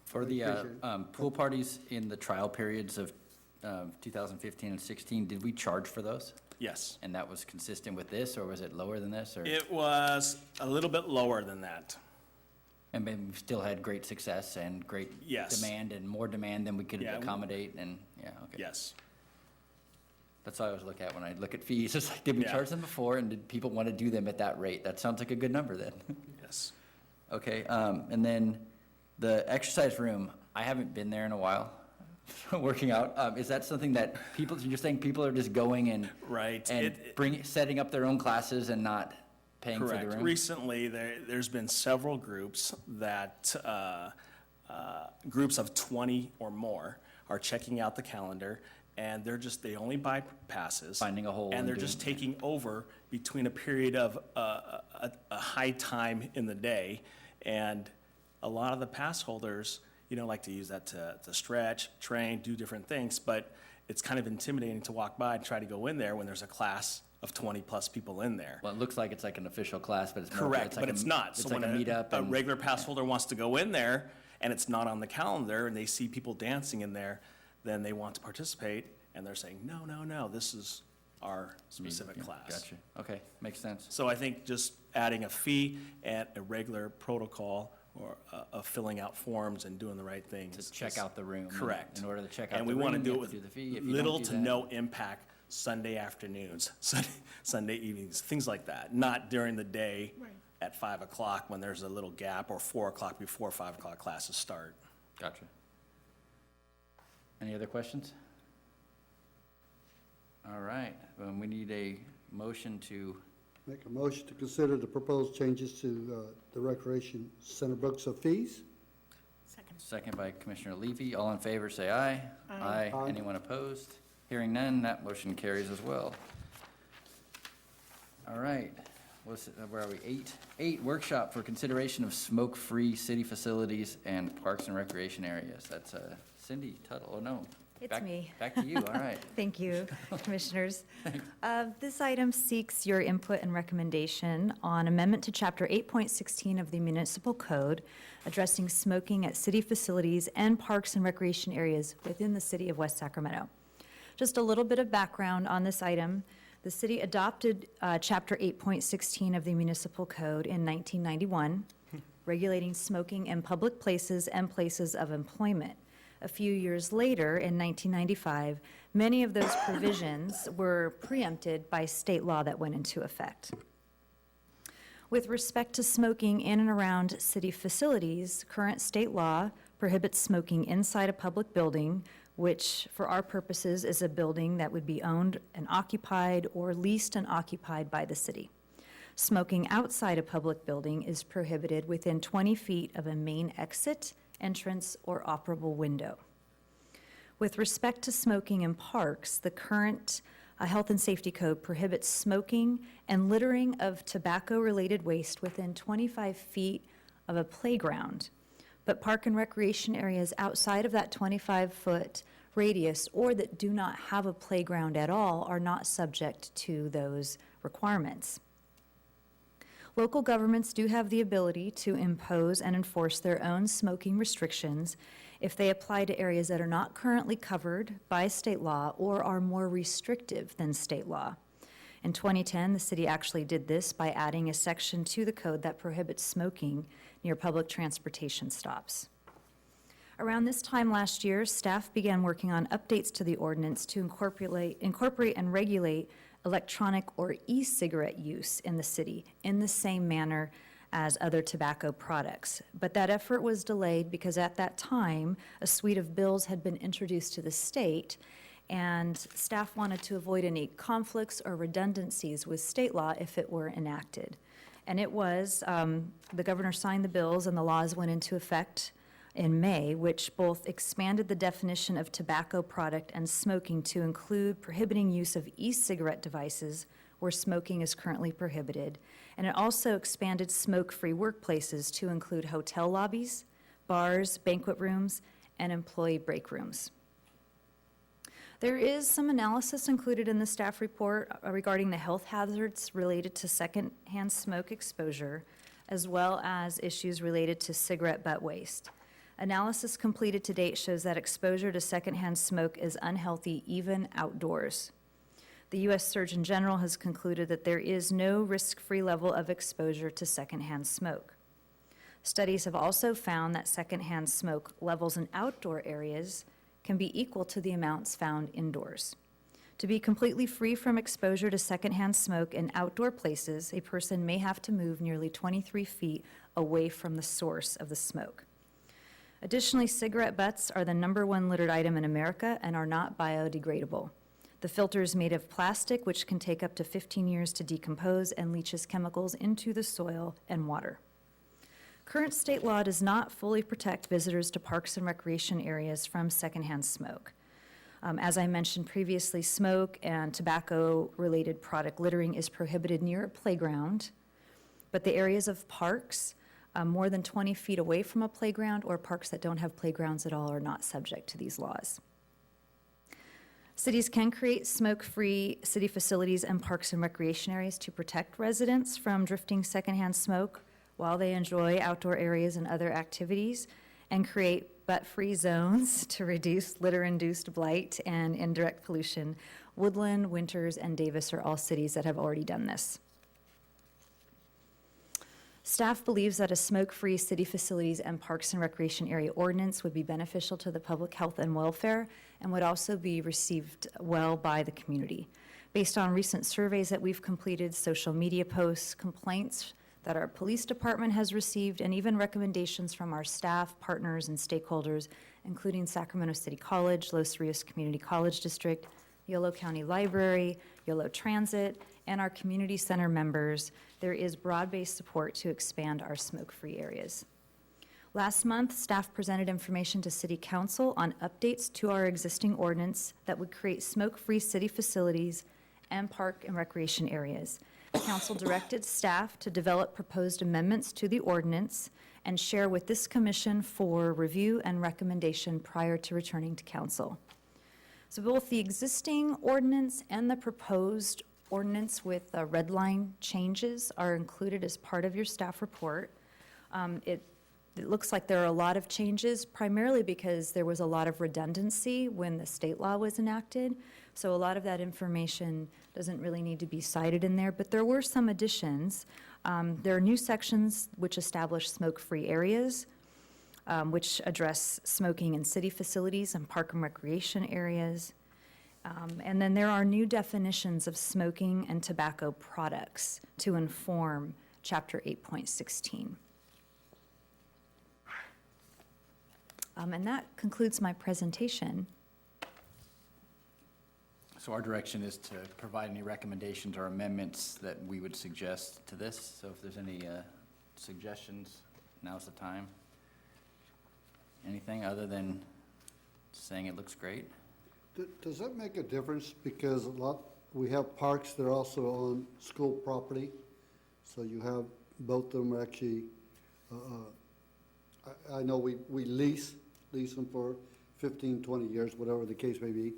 For the Appreciate it. pool parties in the trial periods of 2015 and 16, did we charge for those? Yes. And that was consistent with this, or was it lower than this, or? It was a little bit lower than that. And then we still had great success and great Yes. demand, and more demand than we could Yeah, accommodate, and, yeah, okay. Yes. That's what I always look at when I look at fees. It's like, did we Yeah. charge them before, and did people want to do them at that rate? That sounds like a good number then. Yes. Okay, and then the exercise room, I haven't been there in a while, working out. Is that something that you're saying people are just going and Right. and setting up their own classes and not paying for the Correct. room? Recently, there's been several groups that, groups of 20 or more are checking out the calendar, and they only buy passes. Finding a hole And and they're doing- just taking over between a period of a high time in the day. And a lot of the pass holders, like to use that to stretch, train, do different things, but it's kind of intimidating to walk by and try to go in there when there's a class of 20-plus people in there. Well, it looks like it's like an official class, but it's more. Correct, but it's not. It's So like when a meetup. a and- regular pass holder wants to go in there and it's not on the calendar and they see people dancing in there, then they want to participate and they're saying, no, this is our specific Yeah, class. Gotcha. Okay, makes sense. So I think just adding a fee and a regular protocol or of filling out forms and doing the right things. To check out the room. Correct. In order to check out And the we room, want to you do it have with to do the fee. If you little don't do to that- no impact Sunday afternoons, Sunday evenings, things like that. Not during the day at 5 o'clock when there's a little gap, or 4 o'clock before 5 o'clock classes start. Gotcha. Any other questions? All right, we need a motion to, Make a motion to consider the proposed changes to the Recreation Center books of fees. second by Commissioner Levy. All in favor, say aye. Aye. Aye. Anyone opposed? Hearing none, that motion carries as well. All right, where are we? Eight, workshop for consideration of smoke-free city facilities and parks and recreation areas. That's Cindy Tuttle, oh no. It's Back- me. Back to you, all right. Thank you, Commissioners. This item seeks your input and recommendation on amendment to Chapter 8.16 of the Municipal Code addressing smoking at city facilities and parks and recreation areas within the city of West Sacramento. Just a little bit of background on this item. The city adopted Chapter 8.16 of the Municipal Code in 1991, regulating smoking in public places and places of employment. A few years later, in 1995, many of those provisions were preempted by state law that went into effect. With respect to smoking in and around city facilities, current state law prohibits smoking inside a public building, which for our purposes is a building that would be owned and occupied or leased and occupied by the city. Smoking outside a public building is prohibited within 20 feet of a main exit, entrance, or operable window. With respect to smoking in parks, the current Health and Safety Code prohibits smoking and littering of tobacco-related waste within 25 feet of a playground. But park and recreation areas outside of that 25-foot radius or that do not have a playground at all are not subject to those requirements. Local governments do have the ability to impose and enforce their own smoking restrictions if they apply to areas that are not currently covered by state law or are more restrictive than state law. In 2010, the city actually did this by adding a section to the code that prohibits smoking near public transportation stops. Around this time last year, staff began working on updates to the ordinance to incorporate and regulate electronic or e-cigarette use in the city in the same manner as other tobacco products. But that effort was delayed because at that time, a suite of bills had been introduced to the state, and staff wanted to avoid any conflicts or redundancies with state law if it were enacted. And it was, the governor signed the bills and the laws went into effect in May, which both expanded the definition of tobacco product and smoking to include prohibiting use of e-cigarette devices where smoking is currently prohibited. And it also expanded smoke-free workplaces to include hotel lobbies, bars, banquet rooms, and employee break rooms. There is some analysis included in the staff report regarding the health hazards related to secondhand smoke exposure, as well as issues related to cigarette butt waste. Analysis completed to date shows that exposure to secondhand smoke is unhealthy even outdoors. The U.S. Surgeon General has concluded that there is no risk-free level of exposure to secondhand smoke. Studies have also found that secondhand smoke levels in outdoor areas can be equal to the amounts found indoors. To be completely free from exposure to secondhand smoke in outdoor places, a person may have to move nearly 23 feet away from the source of the smoke. Additionally, cigarette butts are the #1 littered item in America and are not biodegradable. The filter is made of plastic, which can take up to 15 years to decompose and leaches chemicals into the soil and water. Current state law does not fully protect visitors to parks and recreation areas from secondhand smoke. As I mentioned previously, smoke and tobacco-related product littering is prohibited near a playground, but the areas of parks more than 20 feet away from a playground or parks that don't have playgrounds at all are not subject to these laws. Cities can create smoke-free city facilities and parks and recreation areas to protect residents from drifting secondhand smoke while they enjoy outdoor areas and other activities, and create butt-free zones to reduce litter-induced blight and indirect pollution. Woodland, Winters, and Davis are all cities that have already done this. Staff believes that a smoke-free city facilities and parks and recreation area ordinance would be beneficial to the public health and welfare and would also be received well by the community. Based on recent surveys that we've completed, social media posts, complaints that our police department has received, and even recommendations from our staff, partners, and stakeholders, including Sacramento City College, Los Rios Community College District, Yolo County Library, Yolo Transit, and our community center members, there is broad-based support to expand our smoke-free areas. Last month, staff presented information to City Council on updates to our existing ordinance that would create smoke-free city facilities and park and recreation areas. Council directed staff to develop proposed amendments to the ordinance and share with this commission for review and recommendation prior to returning to council. So both the existing ordinance and the proposed ordinance with red line changes are included as part of your staff report. It looks like there are a lot of changes, primarily because there was a lot of redundancy when the state law was enacted. So a lot of that information doesn't really need to be cited in there, but there were some additions. There are new sections which establish smoke-free areas, which address smoking in city facilities and park and recreation areas. And then there are new definitions of smoking and tobacco products to inform Chapter 8.16. And that concludes my presentation. So our direction is to provide any recommendations or amendments that we would suggest to this. So if there's any suggestions, now's the time. Anything other than saying it looks great? Does that make a difference? Because we have parks that are also on school property. So you have, both of them are actually, I know we lease them for 15, 20 years, whatever the case may be.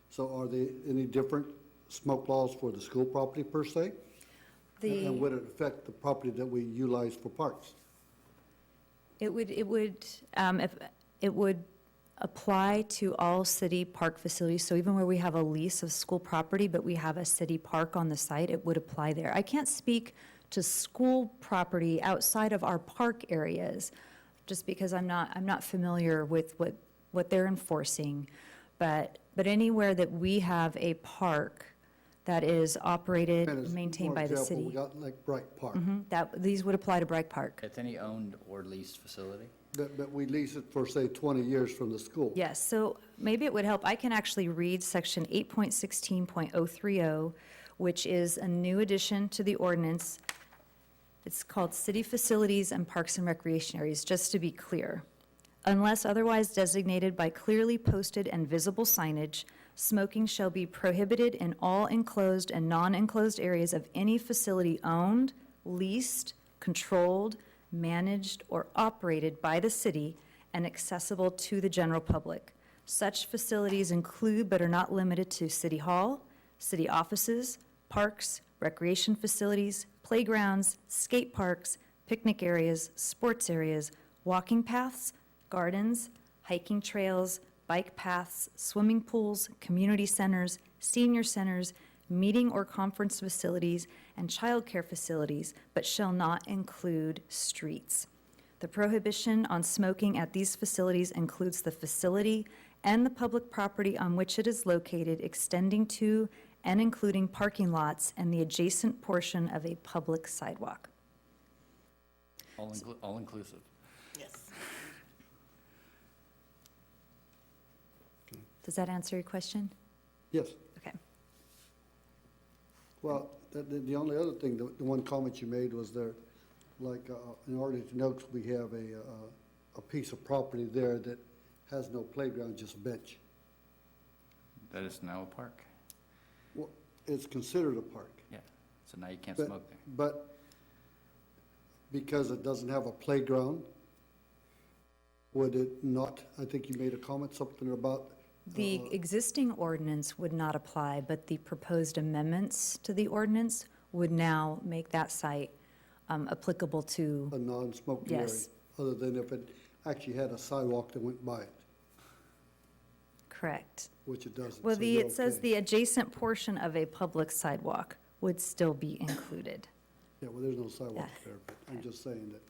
So are they any different smoke laws for the school property per se? And would it affect the property that we utilize for parks? It would apply to all city park facilities. So even where we have a lease of school property, but we have a city park on the site, it would apply there. I can't speak to school property outside of our park areas, just because I'm not familiar with what they're enforcing. But anywhere that we have a park that is operated, And as maintained for by the example, city. we got like Bright Park, These would apply to Bright Park. It's any owned or leased facility? that we lease it for, say, 20 years from the school. Yes, so maybe it would help, I can actually read section 8.16.030, which is a new addition to the ordinance. It's called City Facilities and Parks and Recreation Areas, just to be clear. Unless otherwise designated by clearly posted and visible signage, smoking shall be prohibited in all enclosed and non-enclosed areas of any facility owned, leased, controlled, managed, or operated by the city and accessible to the general public. Such facilities include but are not limited to City Hall, city offices, parks, recreation facilities, playgrounds, skate parks, picnic areas, sports areas, walking paths, gardens, hiking trails, bike paths, swimming pools, community centers, senior centers, meeting or conference facilities, and childcare facilities, but shall not include streets. The prohibition on smoking at these facilities includes the facility and the public property on which it is located, extending to and including parking lots and the adjacent portion of a public sidewalk. All inclusive. Yes. Does that answer your question? Yes. Okay. Well, the only other thing, the one comment you made was there, like, in Arlington Oaks, we have a piece of property there that has no playground, just a bench. That is now a park. Well, it's considered a park. Yeah, so now you can't But- smoke there. But because it doesn't have a playground, would it not, I think you made a comment, something about. The existing ordinance would not apply, but the proposed amendments to the ordinance would now make that site applicable to, A non-smoking area, Yes. other than if it actually had a sidewalk that went by it, correct. which it doesn't. Well, so you're it says okay. the adjacent portion of a public sidewalk would still be included. Yeah, well, there's no sidewalks there, but I'm just saying that,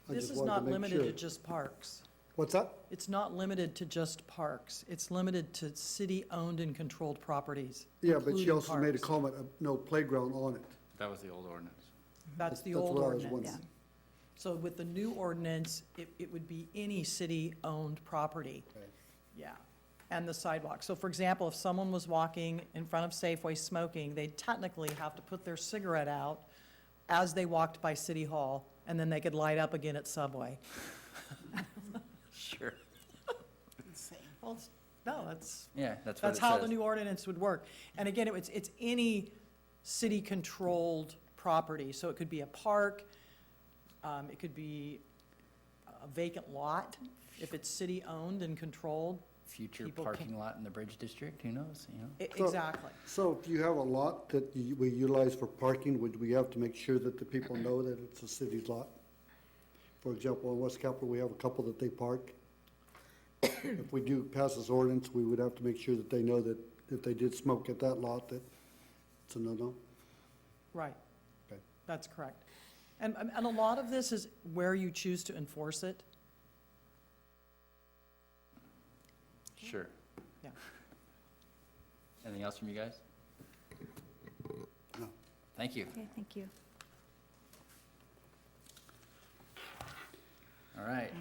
I This just is wanted not to make limited sure. to just parks. What's that? It's not limited to just parks. It's limited to city-owned and controlled properties. Yeah, but she including also made a parks. comment of no playground on it. That was the old ordinance. That's the That's old what I was ordinance. wondering. So with the new ordinance, it would be any city-owned property. Okay. Yeah, and the sidewalk. So for example, if someone was walking in front of Safeway smoking, they'd technically have to put their cigarette out as they walked by City Hall, and then they could light up again at Subway. Sure. Insane. Well, no, that's, Yeah, that's what it that's how the says. new ordinance would work. And again, it's any city-controlled property. So it could be a park, it could be a vacant lot, if it's city-owned and controlled. Future people parking lot in the Bridge District, who knows, you know? So- Exactly. So if you have a lot that we utilize for parking, would we have to make sure that the people know that it's a city's lot? For example, in West Capitol, we have a couple that they park. If we do pass this ordinance, we would have to make sure that they know that if they did smoke at that lot, that it's a no-no? Right. Okay. That's correct. And a lot of this is where you choose to enforce it. Sure. Yeah. Anything else from you guys? No. Thank you. Okay, thank you. All right.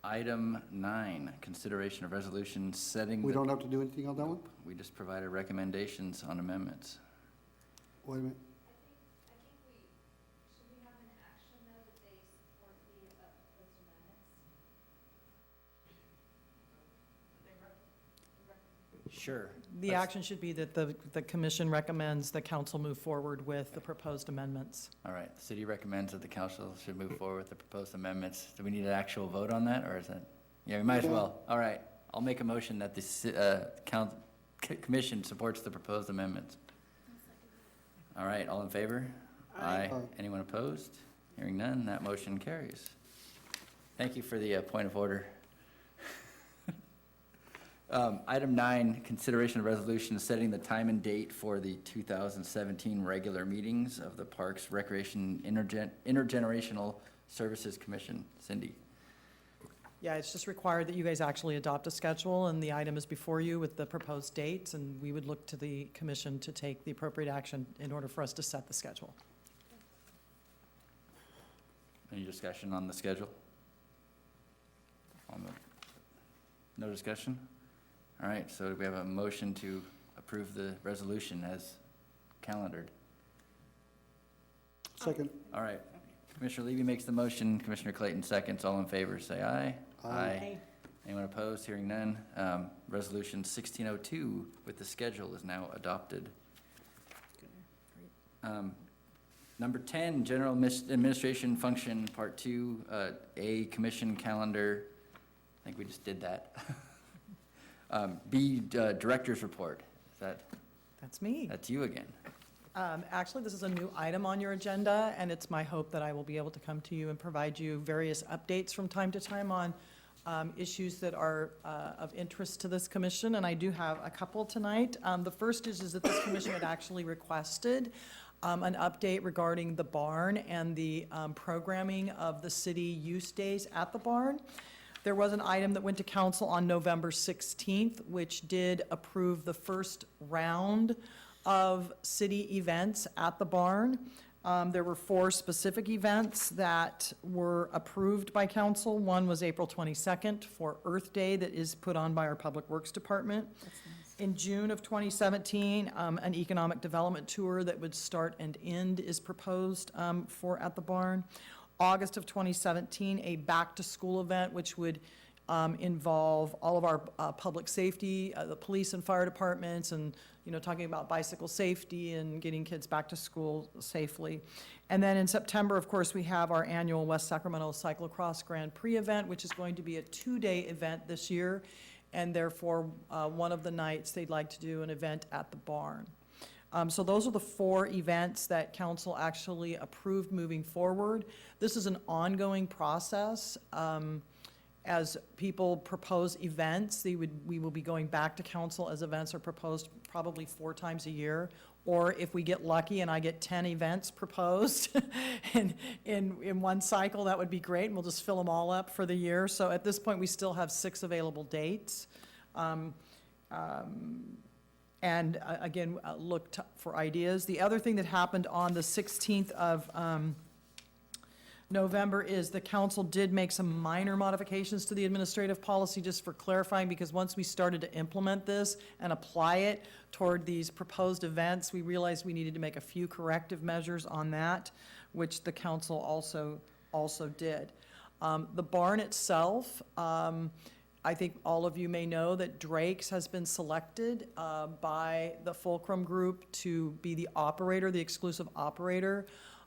Item 9, consideration of resolution setting. We the- don't have to do anything on that one? We just provided recommendations on amendments. Wait a minute. Sure. The Let's- action should be that the commission recommends the council move forward with the proposed amendments. All right, the city recommends that the council should move forward with the proposed amendments. Do we need an actual vote on that, or is that? Yeah, we might as well. All right, I'll make a motion that the commission supports the proposed amendments. All right, all in favor? Aye. Aye. Anyone opposed? Hearing none, that motion carries. Thank you for the point of order. Item 9, consideration of resolution setting the time and date for the 2017 regular meetings of the Parks, Recreation, Intergenerational Services Commission. Cindy? Yeah, it's just required that you guys actually adopt a schedule, and the item is before you with the proposed dates, and we would look to the commission to take the appropriate action in order for us to set the schedule. Any discussion on the schedule? No discussion? All right, so we have a motion to approve the resolution as calendared. Second. All right, Commissioner Levy makes the motion, Commissioner Clayton seconds. All in favor, say aye. Aye. Anyone opposed? Hearing none. Resolution 1602 with the schedule is now adopted. Number 10, General Administration Function, Part 2, A, Commission Calendar. I think we just did that. B, Director's Report. That's me. That's you again. Actually, this is a new item on your agenda, and it's my hope that I will be able to come to you and provide you various updates from time to time on issues that are of interest to this commission, and I do have a couple tonight. The first is that this commission had actually requested an update regarding the barn and the programming of the city use days at the barn. There was an item that went to council on November 16th, which did approve the first round of city events at the barn. There were 4 specific events that were approved by council. One was April 22nd for Earth Day that is put on by our Public Works Department. In June of 2017, an economic development tour that would start and end is proposed for at the barn. August of 2017, a back-to-school event, which would involve all of our public safety, the police and fire departments, and, you know, talking about bicycle safety and getting kids back to school safely. And then in September, of course, we have our annual West Sacramento Cyclocross Grand Prix event, which is going to be a 2-day event this year, and therefore, one of the nights they'd like to do an event at the barn. So those are the 4 events that council actually approved moving forward. This is an ongoing process. As people propose events, we will be going back to council as events are proposed probably 4 times a year. Or if we get lucky and I get 10 events proposed in one cycle, that would be great, and we'll just fill them all up for the year. So at this point, we still have 6 available dates. Again, look for ideas. The other thing that happened on the 16th of November is the council did make some minor modifications to the administrative policy, just for clarifying, because once we started to implement this and apply it toward these proposed events, we realized we needed to make a few corrective measures on that, which the council also did. The barn itself, I think all of you may know that Drake's has been selected by the Fulcrum Group to be the operator, the exclusive operator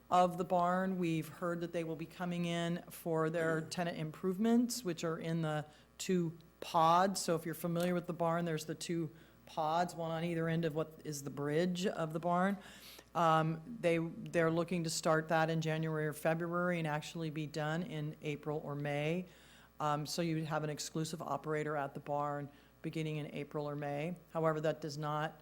of the barn. We've heard that they will be coming in for their tenant improvements, which are in the 2 pods. So if you're familiar with the barn, there's the 2 pods, one on either end of what is the bridge of the barn. They're looking to start that in January or February and actually be done in April or May. So you would have an exclusive operator at the barn beginning in April or May. However, that does not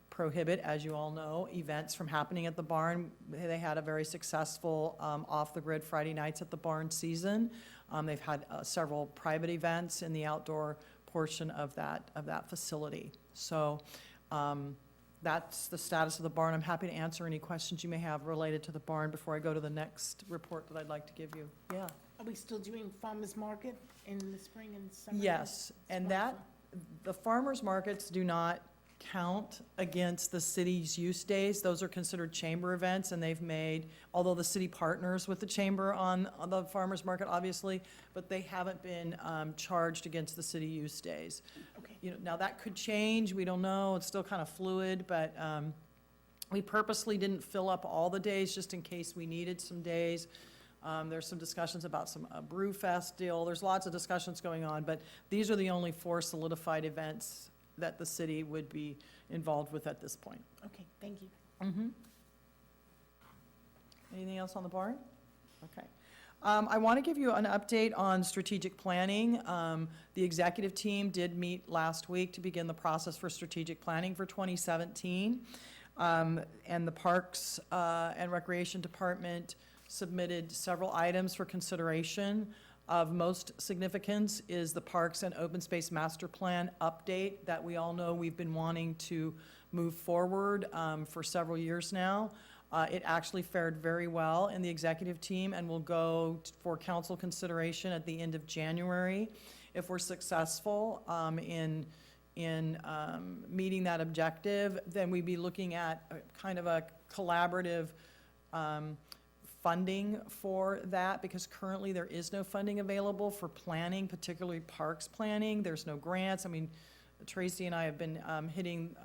prohibit, as you all know, events from happening at the barn. They had a very successful off-the-grid Friday nights at the barn season. They've had several private events in the outdoor portion of that facility. So that's the status of the barn. I'm happy to answer any questions you may have related to the barn before I go to the next report that I'd like to give you. Yeah. Are we still doing farmer's market in the spring and summer? Yes, and the farmers markets do not count against the city's use days. Those are considered chamber events, and they've made, although the city partners with the chamber on the farmers market, obviously, but they haven't been charged against the city use days. Okay. You know, now that could change, we don't know, it's still kind of fluid, but we purposely didn't fill up all the days just in case we needed some days. There's some discussions about some brew fest deal. There's lots of discussions going on, but these are the only 4 solidified events that the city would be involved with at this point. Okay, thank you. Anything else on the barn? Okay. I want to give you an update on strategic planning. The executive team did meet last week to begin the process for strategic planning for 2017. And the Parks and Recreation Department submitted several items for consideration. Of most significance is the Parks and Open Space Master Plan update that we all know we've been wanting to move forward for several years now. It actually fared very well in the executive team and will go for council consideration at the end of January. If we're successful in meeting that objective, then we'd be looking at kind of a collaborative funding for that, because currently there is no funding available for planning, particularly parks planning. There's no grants. I mean, Tracy and I have been hitting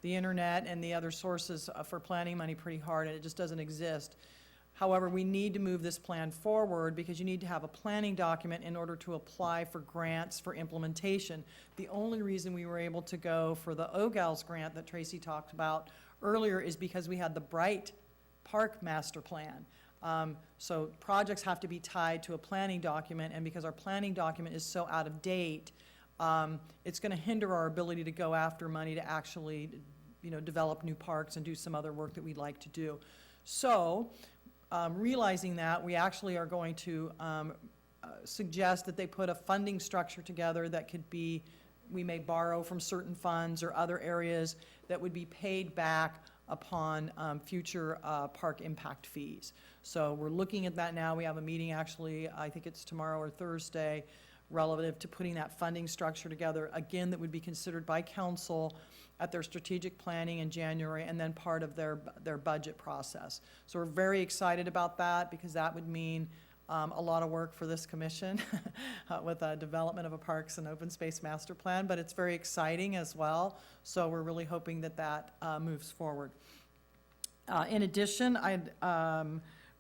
the internet and the other sources for planning money pretty hard, and it just doesn't exist. However, we need to move this plan forward because you need to have a planning document in order to apply for grants for implementation. The only reason we were able to go for the OGALS grant that Tracy talked about earlier is because we had the Bright Park Master Plan. So projects have to be tied to a planning document, and because our planning document is so out of date, it's going to hinder our ability to go after money to actually, develop new parks and do some other work that we'd like to do. So, realizing that, we actually are going to suggest that they put a funding structure together that could be, we may borrow from certain funds or other areas that would be paid back upon future park impact fees. So we're looking at that now. We have a meeting actually, I think it's tomorrow or Thursday, relative to putting that funding structure together, again, that would be considered by council at their strategic planning in January and then part of their budget process. So we're very excited about that because that would mean a lot of work for this commission with the development of a Parks and Open Space Master Plan, but it's very exciting as well. So we're really hoping that that moves forward. In addition,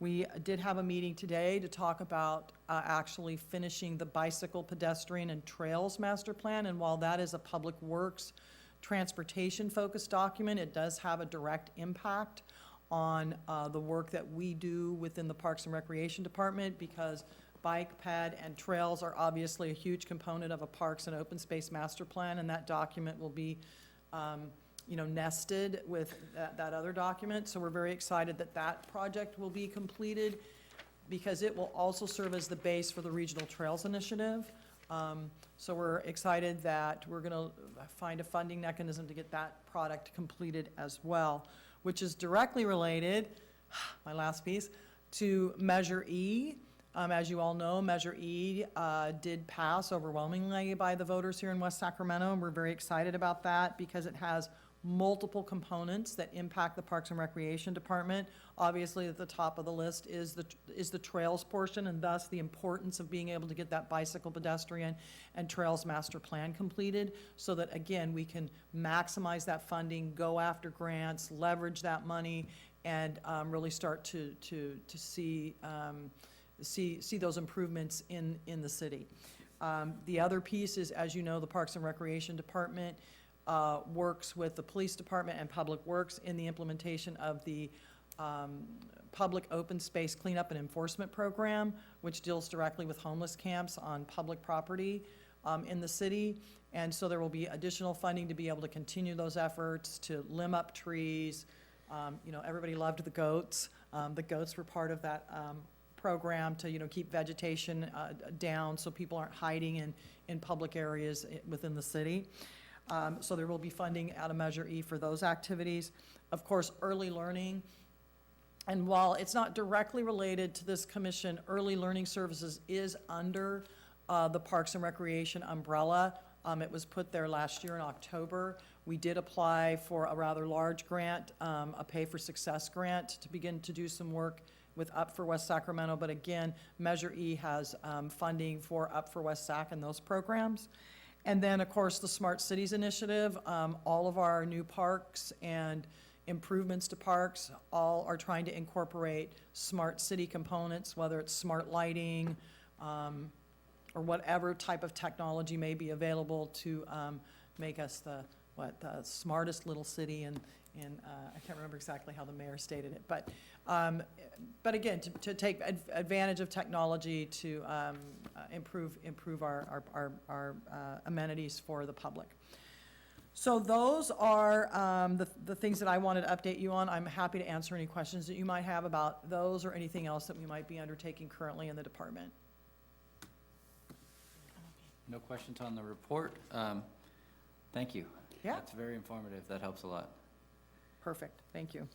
we did have a meeting today to talk about actually finishing the Bicycle, Pedestrian, and Trails Master Plan, and while that is a public works transportation-focused document, it does have a direct impact on the work that we do within the Parks and Recreation Department, because bike ped and trails are obviously a huge component of a parks and open space master plan, and that document will be, nested with that other document. So we're very excited that that project will be completed, because it will also serve as the base for the Regional Trails Initiative. So we're excited that we're going to find a funding mechanism to get that product completed as well, which is directly related, my last piece, to Measure E. As you all know, Measure E did pass overwhelmingly by the voters here in West Sacramento, and we're very excited about that because it has multiple components that impact the Parks and Recreation Department. Obviously, at the top of the list is the trails portion, and thus the importance of being able to get that bicycle, pedestrian, and trails master plan completed, so that, again, we can maximize that funding, go after grants, leverage that money, and really start to see those improvements in the city. The other piece is, as you know, the Parks and Recreation Department works with the Police Department and Public Works in the implementation of the Public Open Space Cleanup and Enforcement Program, which deals directly with homeless camps on public property in the city. And so there will be additional funding to be able to continue those efforts, to limb up trees. Everybody loved the goats. The goats were part of that program to, keep vegetation down so people aren't hiding in public areas within the city. So there will be funding out of Measure E for those activities. Of course, early learning. And while it's not directly related to this commission, early learning services is under the Parks and Recreation umbrella. It was put there last year in October. We did apply for a rather large grant, a Pay for Success grant, to begin to do some work with Up for West Sacramento. But again, Measure E has funding for Up for West Sac and those programs. And then, of course, the Smart Cities Initiative, all of our new parks and improvements to parks all are trying to incorporate smart city components, whether it's smart lighting or whatever type of technology may be available to make us the smartest little city in I can't remember exactly how the mayor stated it, but again, to take advantage of technology to improve our amenities for the public. So those are the things that I wanted to update you on. I'm happy to answer any questions that you might have about those or anything else that we might be undertaking currently in the department. No questions on the report. Thank you. Yeah. That's very informative. That helps a lot. Perfect, thank you.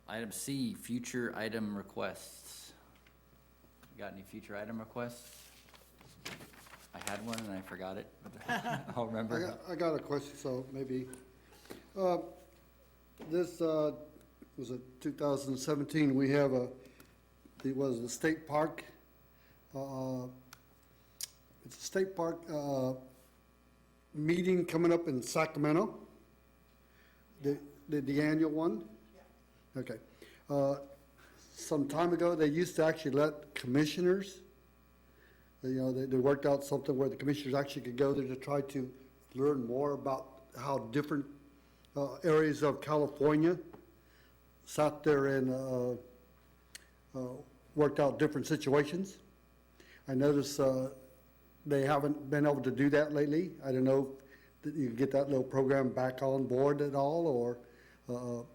Item C, future item requests. Got any future item requests? I had one and I forgot it, but I'll remember. I got a question, so maybe. This was a 2017, we have it was the state park. It's a state park meeting coming up in Sacramento. The annual one? Okay. Some time ago, they used to actually let commissioners, they worked out something where the commissioners actually could go there to try to learn more about how different areas of California sat there and worked out different situations. I noticed they haven't been able to do that lately. I don't know if you can get that little program back on board at all, or at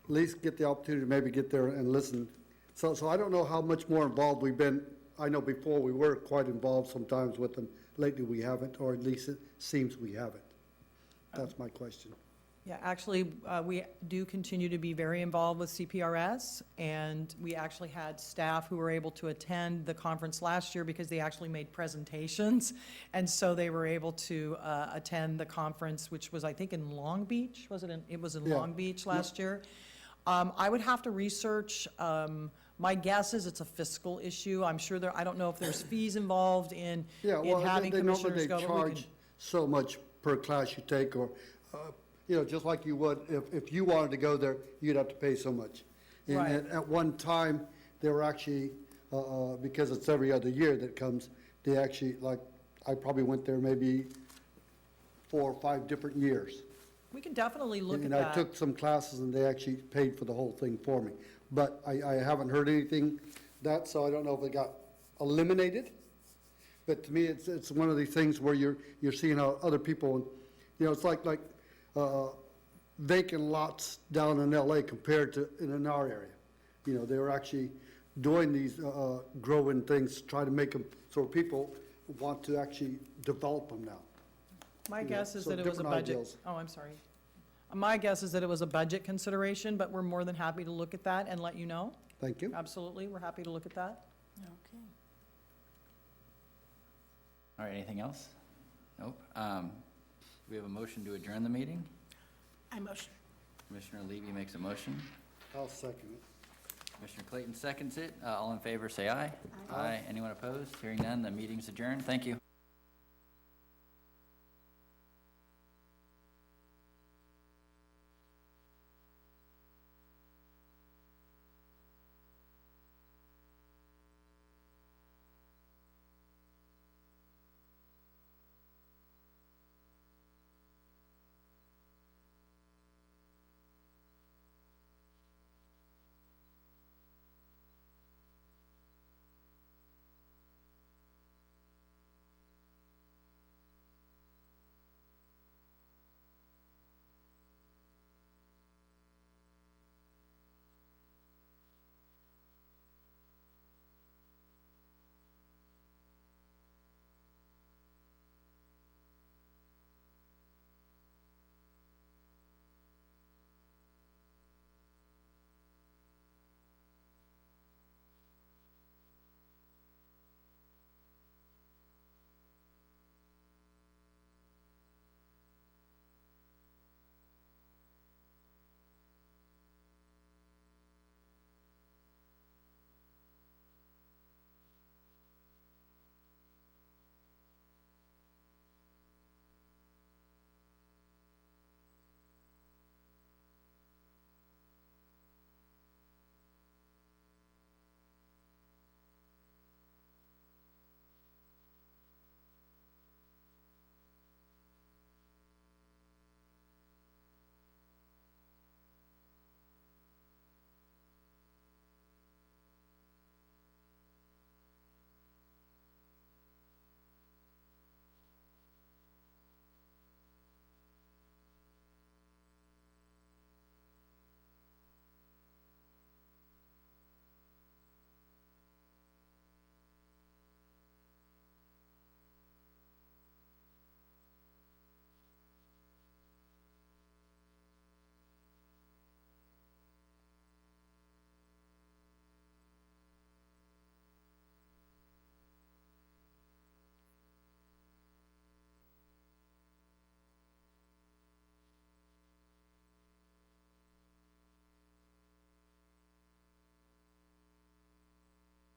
least get the opportunity to maybe get there and listen. So I don't know how much more involved we've been. I know before we were quite involved sometimes with them. Lately we haven't, or at least it seems we haven't. That's my question. Yeah, actually, we do continue to be very involved with CPRS, and we actually had staff who were able to attend the conference last year because they actually made presentations, and so they were able to attend the conference, which was, I think, in Long Beach, was it? It was in Yeah. Long Beach last year. I would have to research. My guess is it's a fiscal issue. I'm sure I don't know if there's fees involved in having they commissioners go. normally charge so much per class you take, or just like you would, if you wanted to go there, you'd have to pay so much. And Right. at one time, they were actually, because it's every other year that comes, they actually, like, I probably went there maybe 4 or 5 different years. We can definitely look at And that. I took some classes and they actually paid for the whole thing for me. But I haven't heard anything that, so I don't know if it got eliminated. But to me, it's one of these things where you're seeing how other people, you know, it's like vacant lots down in LA compared to in our area. You know, they were actually doing these growing things, try to make them so people want to actually develop them now. My Yeah, guess is so that it was a different budget. ideals. Oh, I'm sorry. My guess is that it was a budget consideration, but we're more than happy to look at that and let you know. Thank you. Absolutely, we're happy to look at that. Okay. All right, anything else? Nope. We have a motion to adjourn the meeting. I motion. Commissioner Levy makes a motion. I'll second it. Commissioner Clayton seconds it. All in favor, say aye. Aye. Anyone opposed? Hearing none, the meeting's adjourned. Thank you.